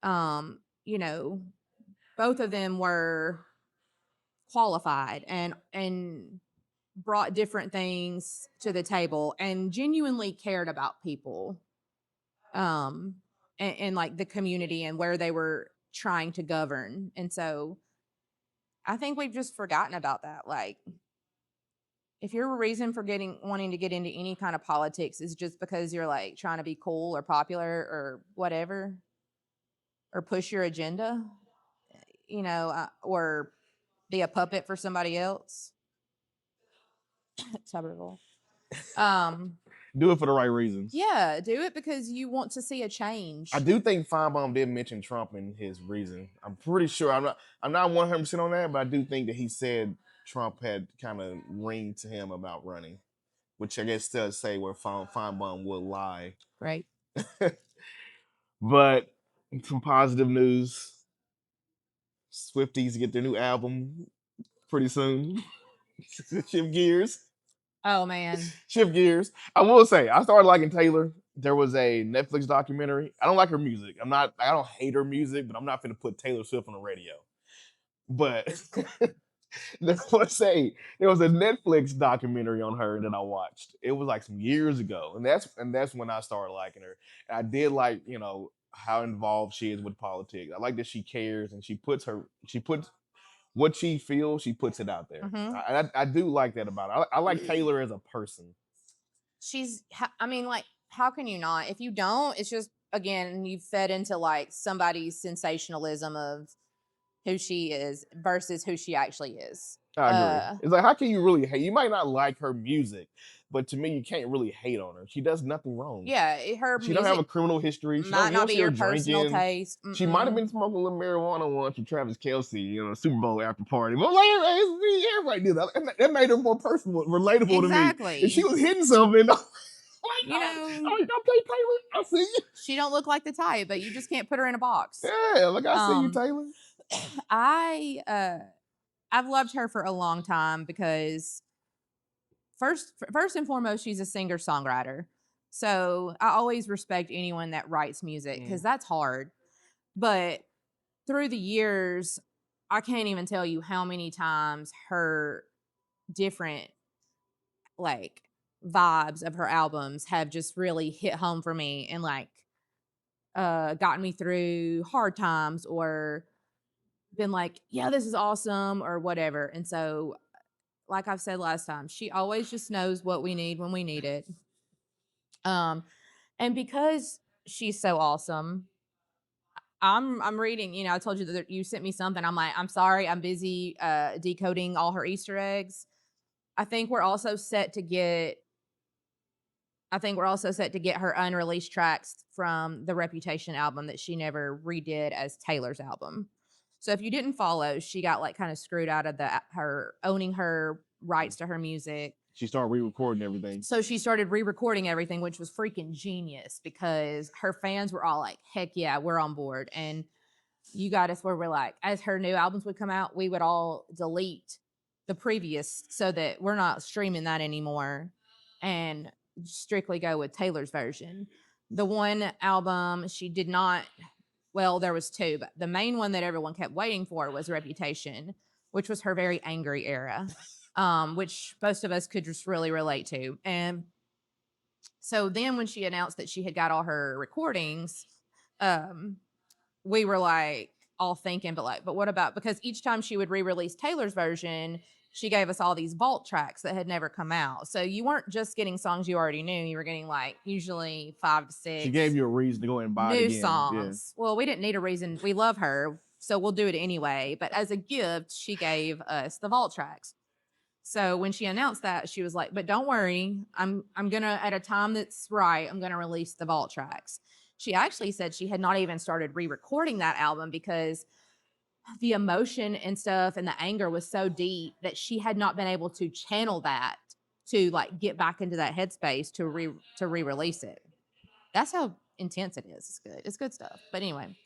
You know, both of them were qualified and brought different things to the table and genuinely cared about people. And like the community and where they were trying to govern. And so I think we've just forgotten about that. Like, if your reason for wanting to get into any kind of politics is just because you're like trying to be cool or popular or whatever, or push your agenda, you know, or be a puppet for somebody else. Tuberville. Do it for the right reasons. Yeah, do it because you want to see a change. I do think Finebaum did mention Trump in his reason. I'm pretty sure. I'm not 100% on that, but I do think that he said Trump had kind of ringed to him about running, which I guess does say where Finebaum will lie. Right. But some positive news. Swifties get their new album pretty soon. Shift gears. Oh, man. Shift gears. I will say, I started liking Taylor. There was a Netflix documentary. I don't like her music. I don't hate her music, but I'm not going to put Taylor Swift on the radio. But let's say there was a Netflix documentary on her that I watched. It was like some years ago. And that's when I started liking her. And I did like, you know, how involved she is with politics. I like that she cares and she puts what she feels, she puts it out there. Mm-hmm. I do like that about her. I like Taylor as a person. How can you not? If you don't, it's just, again, you've fed into like somebody's sensationalism of who she is versus who she actually is. I agree. Uh, It's like, how can you really hate? You might not like her music, but to me, you can't really hate on her. She does nothing wrong. yeah, her She don't have a music criminal history. She don't. might You not don't be see her your personal drinking. taste. She might have Mm-mm. been smoking a little marijuana once with Travis Kelsey, Super Bowl after party. But like, everybody did that. And that made her more personal, relatable to me. And she Exactly. was hitting something. Like, You know, okay, Taylor, I see you. she don't look like the type, but you just can't put her in a box. Yeah, like I see you, Um, Taylor. I've loved her for a long time because first and foremost, she's a singer songwriter. So I always respect anyone that writes music because that's hard. But through the years, I can't even tell you how many times her different like vibes of her albums have just really hit home for me and like gotten me through hard times or been like, yeah, this is awesome or whatever. And so, like I've said last time, she always just knows what we need when we need it. Um, and because she's so awesome, I'm reading, I told you that you sent me something. I'm like, I'm sorry, I'm busy decoding all her Easter eggs. I think we're also set to get I think we're also set to get her unreleased tracks from the Reputation album that she never redid as Taylor's album. So if you didn't follow, she got like kind of screwed out of her owning her rights to her music. She started re-recording everything. So she started re-recording everything, which was freaking genius because her fans were all like, heck yeah, we're on board. And you got us where we're like, as her new albums would come out, we would all delete the previous so that we're not streaming that anymore and strictly go with Taylor's version. The one album she did not, well, there was two, but the main one that everyone kept waiting for was Reputation, which was her very angry era, which most of us could just really relate to. And so then when she announced that she had got all her recordings, we were like all thinking, but what about, because each time she would re-release Taylor's version, she gave us all these vault tracks that had never come out. So you weren't just getting songs you already knew. You were getting like usually 5 to 6. She gave you a reason to go and buy it new again. songs. Yeah. Well, we didn't need a reason. We love her, so we'll do it anyway. But as a gift, she gave us the vault tracks. So when she announced that, she was like, "But don't worry, I'm gonna at a time that's right. I'm gonna release the vault tracks." She actually said she had not even started re-recording that album because the emotion and stuff and the anger was so deep that she had not been able to channel that to like get back into that headspace to re-release it. That's how intense it is. It's good. It's good stuff. But anyway,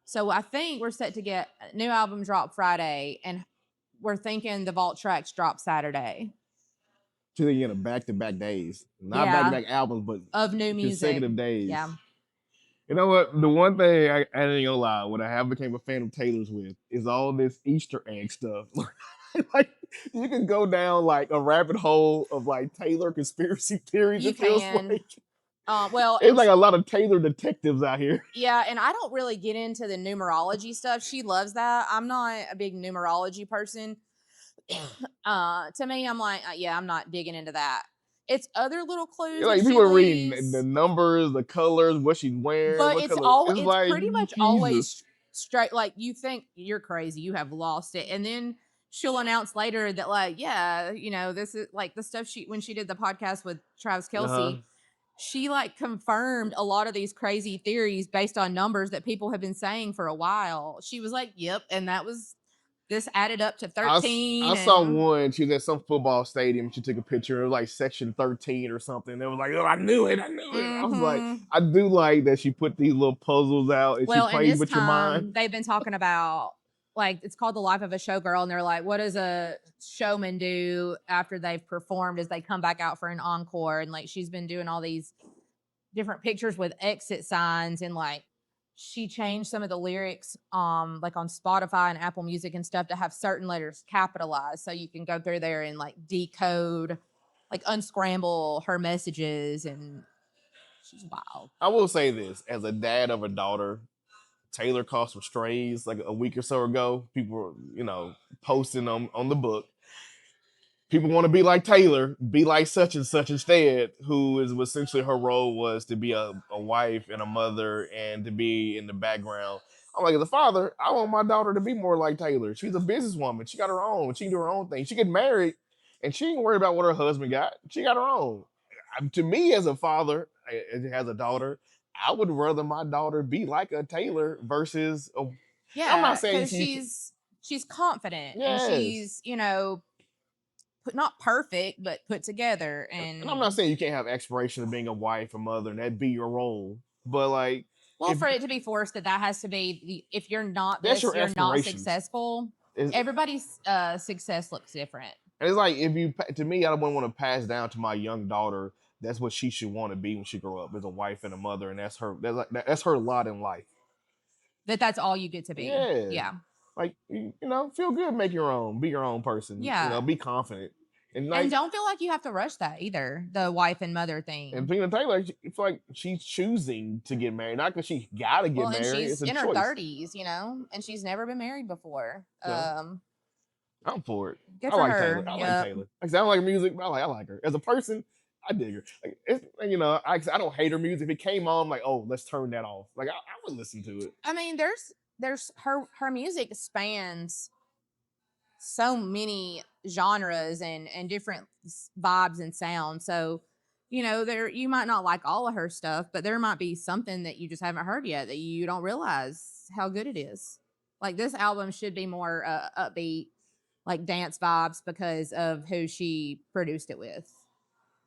so I think we're set to get a new album drop Friday, and we're thinking the vault tracks drop Saturday. To the end of back-to-back days, not Yeah. back-to-back albums, but Of new music. consecutive days. Yeah. You know what? The one thing I ain't gonna lie, what I have became a fan of Taylor's with is all this Easter egg stuff. Like you can go down like a rabbit hole of like Taylor conspiracy theories. You it feels can. like. Well, It's like a lot of Taylor detectives out here. Yeah, and I don't really get into the numerology stuff. She loves that. I'm not a big numerology person. To me, I'm like, yeah, I'm not digging into that. It's other little clues. Like that people she are reading leaves, the numbers, the colors, what she's wearing, but what it's color. it's like, pretty much Jesus. always straight. Like you think you're crazy, you have lost it, and then she'll announce later that like, yeah, this is like the stuff when she did the podcast with Travis Kelsey. She like confirmed a lot of these crazy theories based on numbers that people have been saying for a while. She was like, yep. And this added up to 13. I saw one. She was at some football stadium. She took a picture of like section 13 or something. It was like, oh, I knew it. I was like, I do like that she put these little puzzles out and she plays with your mind. They've been talking about like, it's called The Life of a Showgirl. And they're like, what does a showman do after they've performed as they come back out for an encore? And like, she's been doing all these different pictures with exit signs, and like she changed some of the lyrics like on Spotify and Apple Music and stuff to have certain letters capitalized, so you can go through there and like decode, like unscramble her messages, and she's wild. I will say this, as a dad of a daughter, Taylor caught some strays like a week or so ago. People were, posting on the book. People want to be like Taylor, be like such and such instead, who is essentially her role was to be a wife and a mother and to be in the background. I'm like, as a father, I want my daughter to be more like Taylor. She's a businesswoman. She got her own. She can do her own thing. She get married, and she ain't worried about what her husband got. She got her own. To me, as a father, as a daughter, I would rather my daughter be like a Taylor versus a. I'm not Yeah, saying because she. she's confident and Yes, she's, not perfect, but put together. and I'm not And saying you can't have aspirations of being a wife, a mother, and that be your role. But like, well, if for it to be forced that has to be if you're not that's this, your you're not aspirations, successful. it's, Everybody's success looks different. it's like if you to me, I wouldn't want to pass down to my young daughter. That's what she should want to be when she grow up as a wife and a mother, and that's her. That's her lot in life. That's all you get to be. Yeah, Yeah. like feel good, make your own, be your own person. Yeah. Be confident, and And like don't feel like you have to rush that either. The wife and mother and thing. Tina Taylor, it's like she's choosing to get married, not because she got to get Well, and married. she's It's a in her choice. 30s, and she's never been married before. So I'm for it. Good I for like Taylor. her. I like Yep. Taylor. Like I said, I don't like her music, but I like her as a person. I dig her. Like it's I don't hate her music. If it came on, I'm like, oh, let's turn that off. Like I would listen to it. I mean, there's her music spans so many genres and different vibes and sounds. So, there you might not like all of her stuff, but there might be something that you just haven't heard yet that you don't realize how good it is. Like this album should be more upbeat, like dance vibes because of who she produced it with.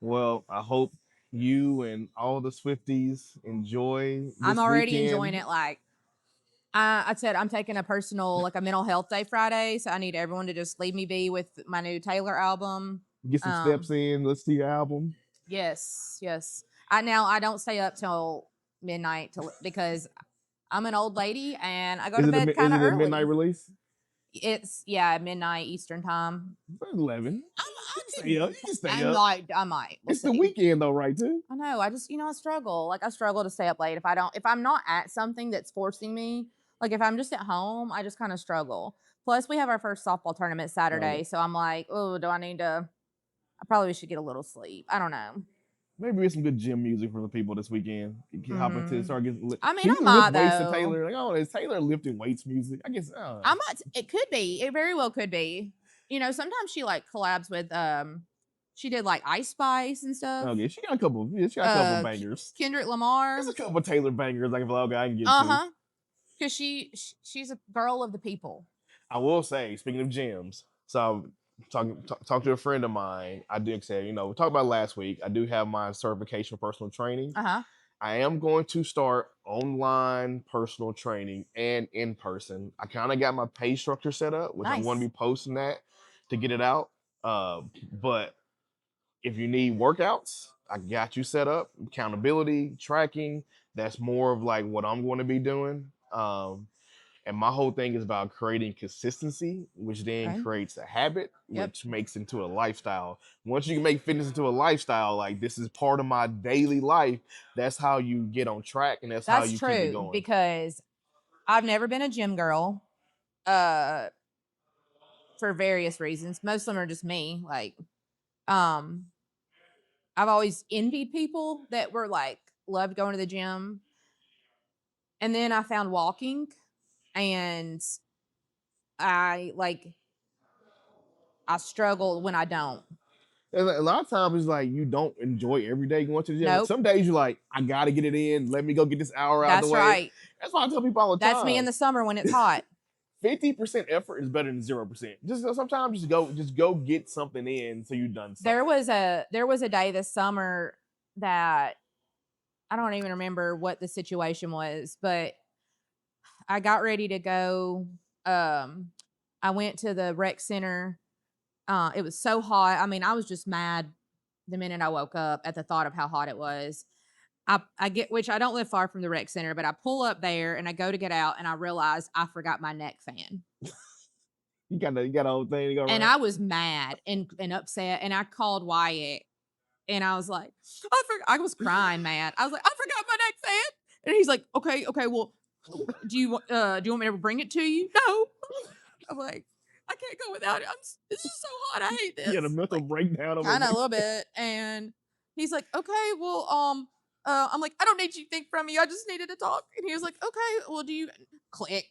Well, I hope you and all the Swifties enjoy I'm this already enjoying weekend. it. Like I said, I'm taking like a mental health day Friday, so I need everyone to just leave me be with my new Taylor album. Get some steps in. Listen to your album. Yes, yes. I don't stay up till midnight because I'm an old lady and I go to bed Is kind of it a midnight early. release? It's midnight Eastern time. 11. I Stay up. You can stay up. I might. We'll It's the see. weekend though, right? Too. I know. I just I struggle. Like I struggle to stay up late if I'm not at something that's forcing me. Like if I'm just at home, I just kind of struggle. Plus, we have our first softball tournament Saturday, so I'm like, oh, do I need to? I probably should get a little sleep. I don't know. Maybe get some good gym music for the people this weekend. You can hop into start getting. I mean, I Can you lift might weights to though. Taylor? Like, oh, is Taylor lifting weights music? I guess. I might. It could be. It very well could be. Sometimes she like collabs with she did like Ice Spice and stuff. Okay, she got a couple. Yeah, she got a couple bangers. Kendrick Lamar. There's a couple Taylor bangers like I can get to. Because she's a girl of the people. I will say, speaking of gyms, so talk to a friend of mine. I did say, we talked about last week. I do have my certification for personal training. I am going to start online personal training and in person. I kind of got my pay structure set up, which I'm going to be posting that to get it out. But if you need workouts, I got you set up. Accountability, tracking. That's more of like what I'm going to be doing. And my whole thing is about creating consistency, which then creates a habit, which makes into a lifestyle. Once you can make fitness into a lifestyle, like this is part of my daily life, that's how you get on track, and that's how you keep it going. Because I've never been a gym girl, for various reasons. Most of them are just me. Like, I've always envied people that were like loved going to the gym, and then I found walking, and I struggle when I don't. A lot of times it's like you don't enjoy every day going to the gym. Nope. Some days you're like, I gotta get it in. Let me go get this hour out of the way. Right. That's why I tell people all the time. That's me in the summer when it's hot. 50% effort is better than 0%. Just sometimes just go get something in so you've done something. There was a day this summer that I don't even remember what the situation was, but I got ready to go. I went to the rec center. It was so hot. I mean, I was just mad the minute I woke up at the thought of how hot it was. Which I don't live far from the rec center, but I pull up there and I go to get out and I realize I forgot my neck fan. You got a whole thing to go around. And I was mad and upset, and I called Wyatt and I was like, I was crying, man. I was like, I forgot my neck fan. And he's like, okay, well, do you want me to bring it to you? No. I'm like, I can't go without it. This is so hot. I hate this. You had a mental breakdown. Kind of a little bit. And he's like, okay, well, I'm like, I don't need you to think from me. I just needed to talk. And he was like, okay, well, do you click?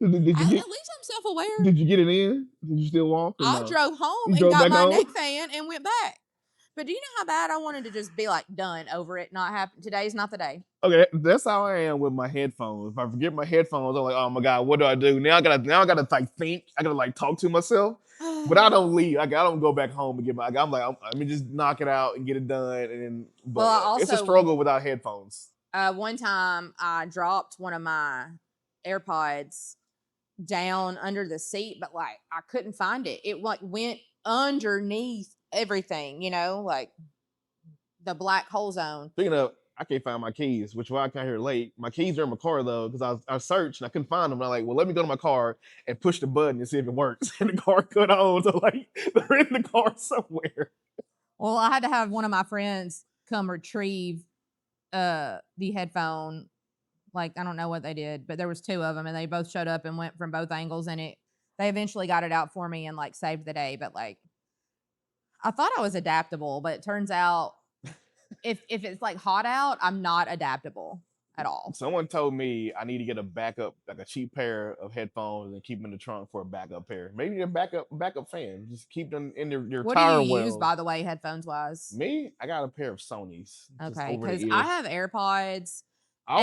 Did you At get? least I'm self-aware. Did you get it in? Did you still walk? Or I no? drove home You and drove got back my home? neck fan and went back. But do you know how bad I wanted to just be like done over it, not happen? Today's not the day. Okay, that's how I am with my headphones. If I forget my headphones, I'm like, oh my god, what do I do? Now I gotta like think. I gotta like talk to myself. But I don't leave. I don't go back home and get my. I'm like, let me just knock it out and get it done. And then, but Well, I it's a also- struggle without headphones. One time I dropped one of my AirPods down under the seat, but like I couldn't find it. It like went underneath everything, you know, like the black hole zone. Speaking of, I can't find my keys, which is why I got here late. My keys are in my car though, because I searched and I couldn't find them. And I'm like, well, let me go to my car and push the button and see if it works. And the car cut on, so like they're in the car somewhere. Well, I had to have one of my friends come retrieve the headphone. Like, I don't know what they did, but there was two of them and they both showed up and went from both angles, and they eventually got it out for me and like saved the day. But like, I thought I was adaptable, but it turns out if it's like hot out, I'm not adaptable at all. Someone told me I need to get a backup, like a cheap pair of headphones, and keep them in the trunk for a backup pair. Maybe a backup fan. Just keep them in your What tire do you wells. use, by the way, headphones wise? Me, I got a pair of Sony's. Okay, because I have AirPods. I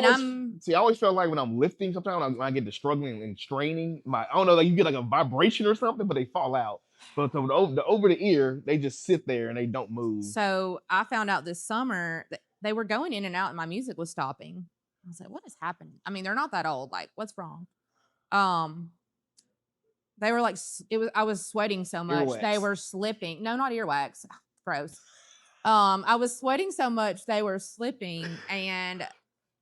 always felt like when I'm lifting, sometimes when I get to struggling and straining, I don't know, like you get like a vibration or something, but they fall out. But the over the ear, they just sit there and they don't move. So I found out this summer that they were going in and out, and my music was stopping. I was like, "What is happening?" I mean, they're not that old. Like, what's wrong? They were like, I was sweating so much. Earwax. They were slipping. No, not earwax. Gross. I was sweating so much they were slipping, and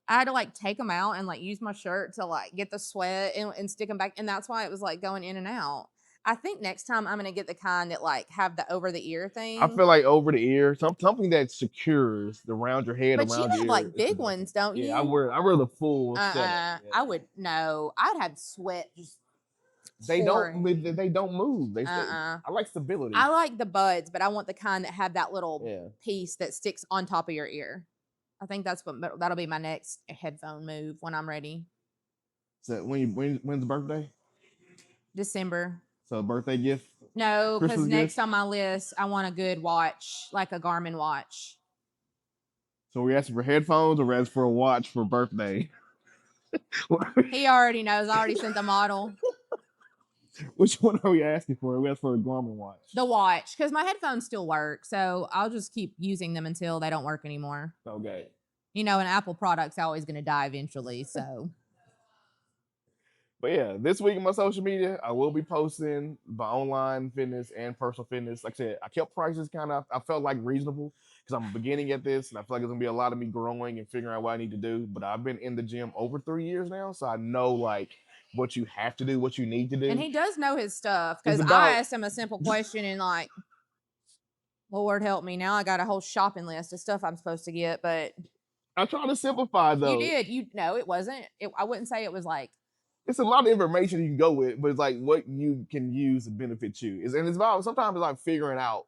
I had to like take them out and like use my shirt to like get the sweat and stick them back. And that's why it was like going in and out. I think next time I'm gonna get the kind that like have the over the ear thing. I feel like over the ear, something that secures around your head. But around you your have ear like big ones, don't you? Yeah, I wear the full setup. Yeah. I would no. I'd have sweat just. They don't move. They I like stability. I like the buds, but I want the kind that have that little piece that sticks on top of your ear. I think that'll be my next headphone move when I'm ready. So when's the birthday? December. So birthday gift? No, because next on my list, I want a good watch, like a Garmin watch. So we're asking for headphones or we're asking for a watch for birthday? He already knows. I already sent the model. Which one are we asking for? We asked for a Garmin watch. The watch, because my headphones still work, so I'll just keep using them until they don't work anymore. Okay. You know, an Apple product's always going to die eventually, so. But yeah, this week in my social media, I will be posting my online fitness and personal fitness. Like I said, I kept prices I felt like reasonable because I'm beginning at this, and I feel like it's gonna be a lot of me growing and figuring out what I need to do. But I've been in the gym over 3 years now, so I know like what you have to do, what you need to do. And he does know his stuff, because I asked him a simple question and like, Lord help me, now I got a whole shopping list of stuff I'm supposed to get. But I try to simplify though. You did. It wasn't. I wouldn't say it was like. It's a lot of information you can go with, but it's like what you can use to benefit you. And it's about sometimes it's like figuring out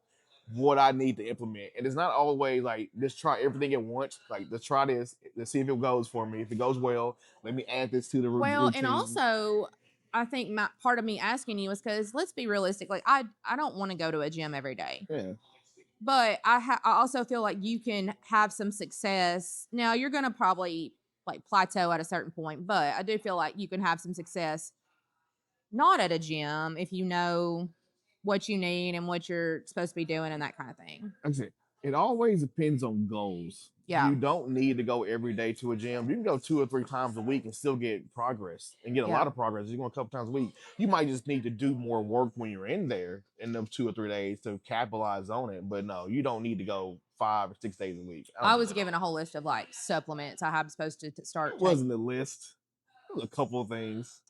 what I need to implement. And it's not always like just try everything at once. Like let's try this, let's see if it goes for me. If it goes well, let me add this to the routine. And also I think part of me asking you is because let's be realistic. Like I don't want to go to a gym every day. Yeah. But I also feel like you can have some success. Now you're gonna probably like plateau at a certain point, but I do feel like you can have some success not at a gym if you know what you need and what you're supposed to be doing and that kind of thing. Like I said, it always depends on goals. Yeah. You don't need to go every day to a gym. You can go 2 or 3 times a week and still get progress and get a lot of progress. You're going a couple times a week. You might just need to do more work when you're in there in them 2 or 3 days to capitalize on it. But no, you don't need to go 5 or 6 days a week. I was given a whole list of like supplements I'm supposed to start. It wasn't a list. It was a couple of things.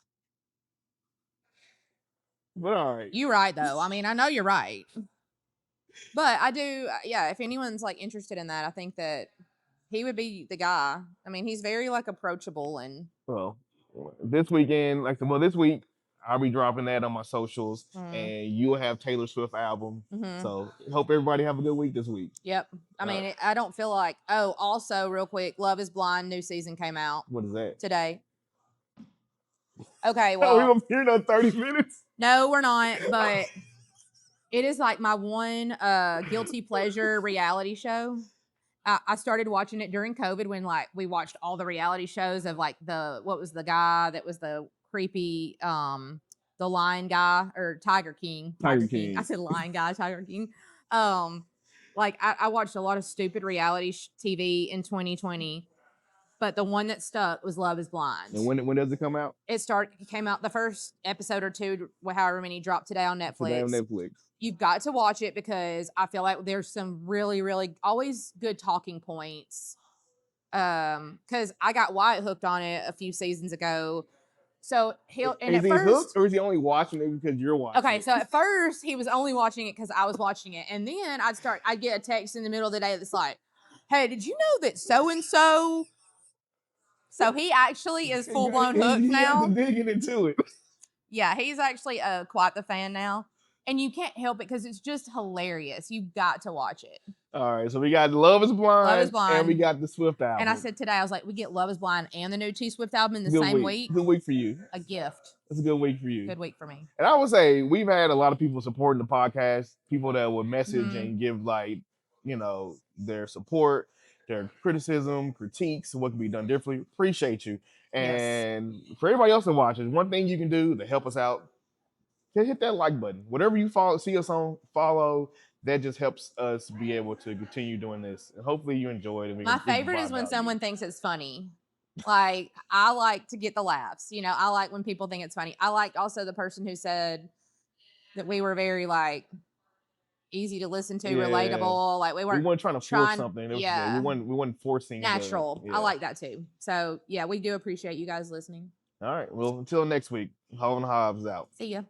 But all right. You're right though. I mean, I know you're right. But I do, if anyone's like interested in that, I think that he would be the guy. I mean, he's very like approachable and. Well, this weekend, this week, I'll be dropping that on my socials, and you'll have Taylor Swift album. So hope everybody have a good week this week. Yep. I mean, I don't feel like. Oh, also, real quick, Love Is Blind new season came out. What is that? Today. Okay, Well, we well, gonna hear another 30 minutes. No, we're not. But it is like my one guilty pleasure reality show. I started watching it during COVID when like we watched all the reality shows of like what was the guy that was the creepy the lion guy or Tiger King. Tiger King. I said lion guy, Tiger King. Like I watched a lot of stupid reality TV in 2020, but the one that stuck was Love Is Blind. And when does it come out? It came out the first episode or two, however many dropped today on Netflix. Today on Netflix. You've got to watch it because I feel like there's some really, really always good talking points. Because I got Wyatt hooked on it a few seasons ago. So is he hooked, or is he only watching it because you're watching? Okay, so at first he was only watching it because I was watching it, and then I'd get a text in the middle of the day that's like, "Hey, did you know that so and so?" So he actually is full blown hooked now. Digging into it. Yeah, he's actually quite the fan now. And you can't help it because it's just hilarious. You've got to watch it. All right, so we got Love Is Blind, Love Is Blind, and we got the Swift album. And I said today, I was like, we get Love Is Blind and the new T Swift album in the good same week. Good week for you. A gift. It's a good week for you. Good week for me. And I would say we've had a lot of people supporting the podcast, people that would message and give their support, their criticism, critiques, what can be done differently. Appreciate you. And for everybody else that watches, one thing you can do to help us out, just hit that like button. Whatever you see us on, follow. That just helps us be able to continue doing this. And hopefully you enjoy it. My favorite is when someone thinks it's funny. Like, I like to get the laughs. I like when people think it's funny. I like also the person who said that we were very, like, easy to listen to, relatable. Like, we weren't trying to force something. We weren't forcing natural. I like that too. So, yeah, we do appreciate you guys listening. All right. Well, until next week, Holland&Hobbs out. See ya.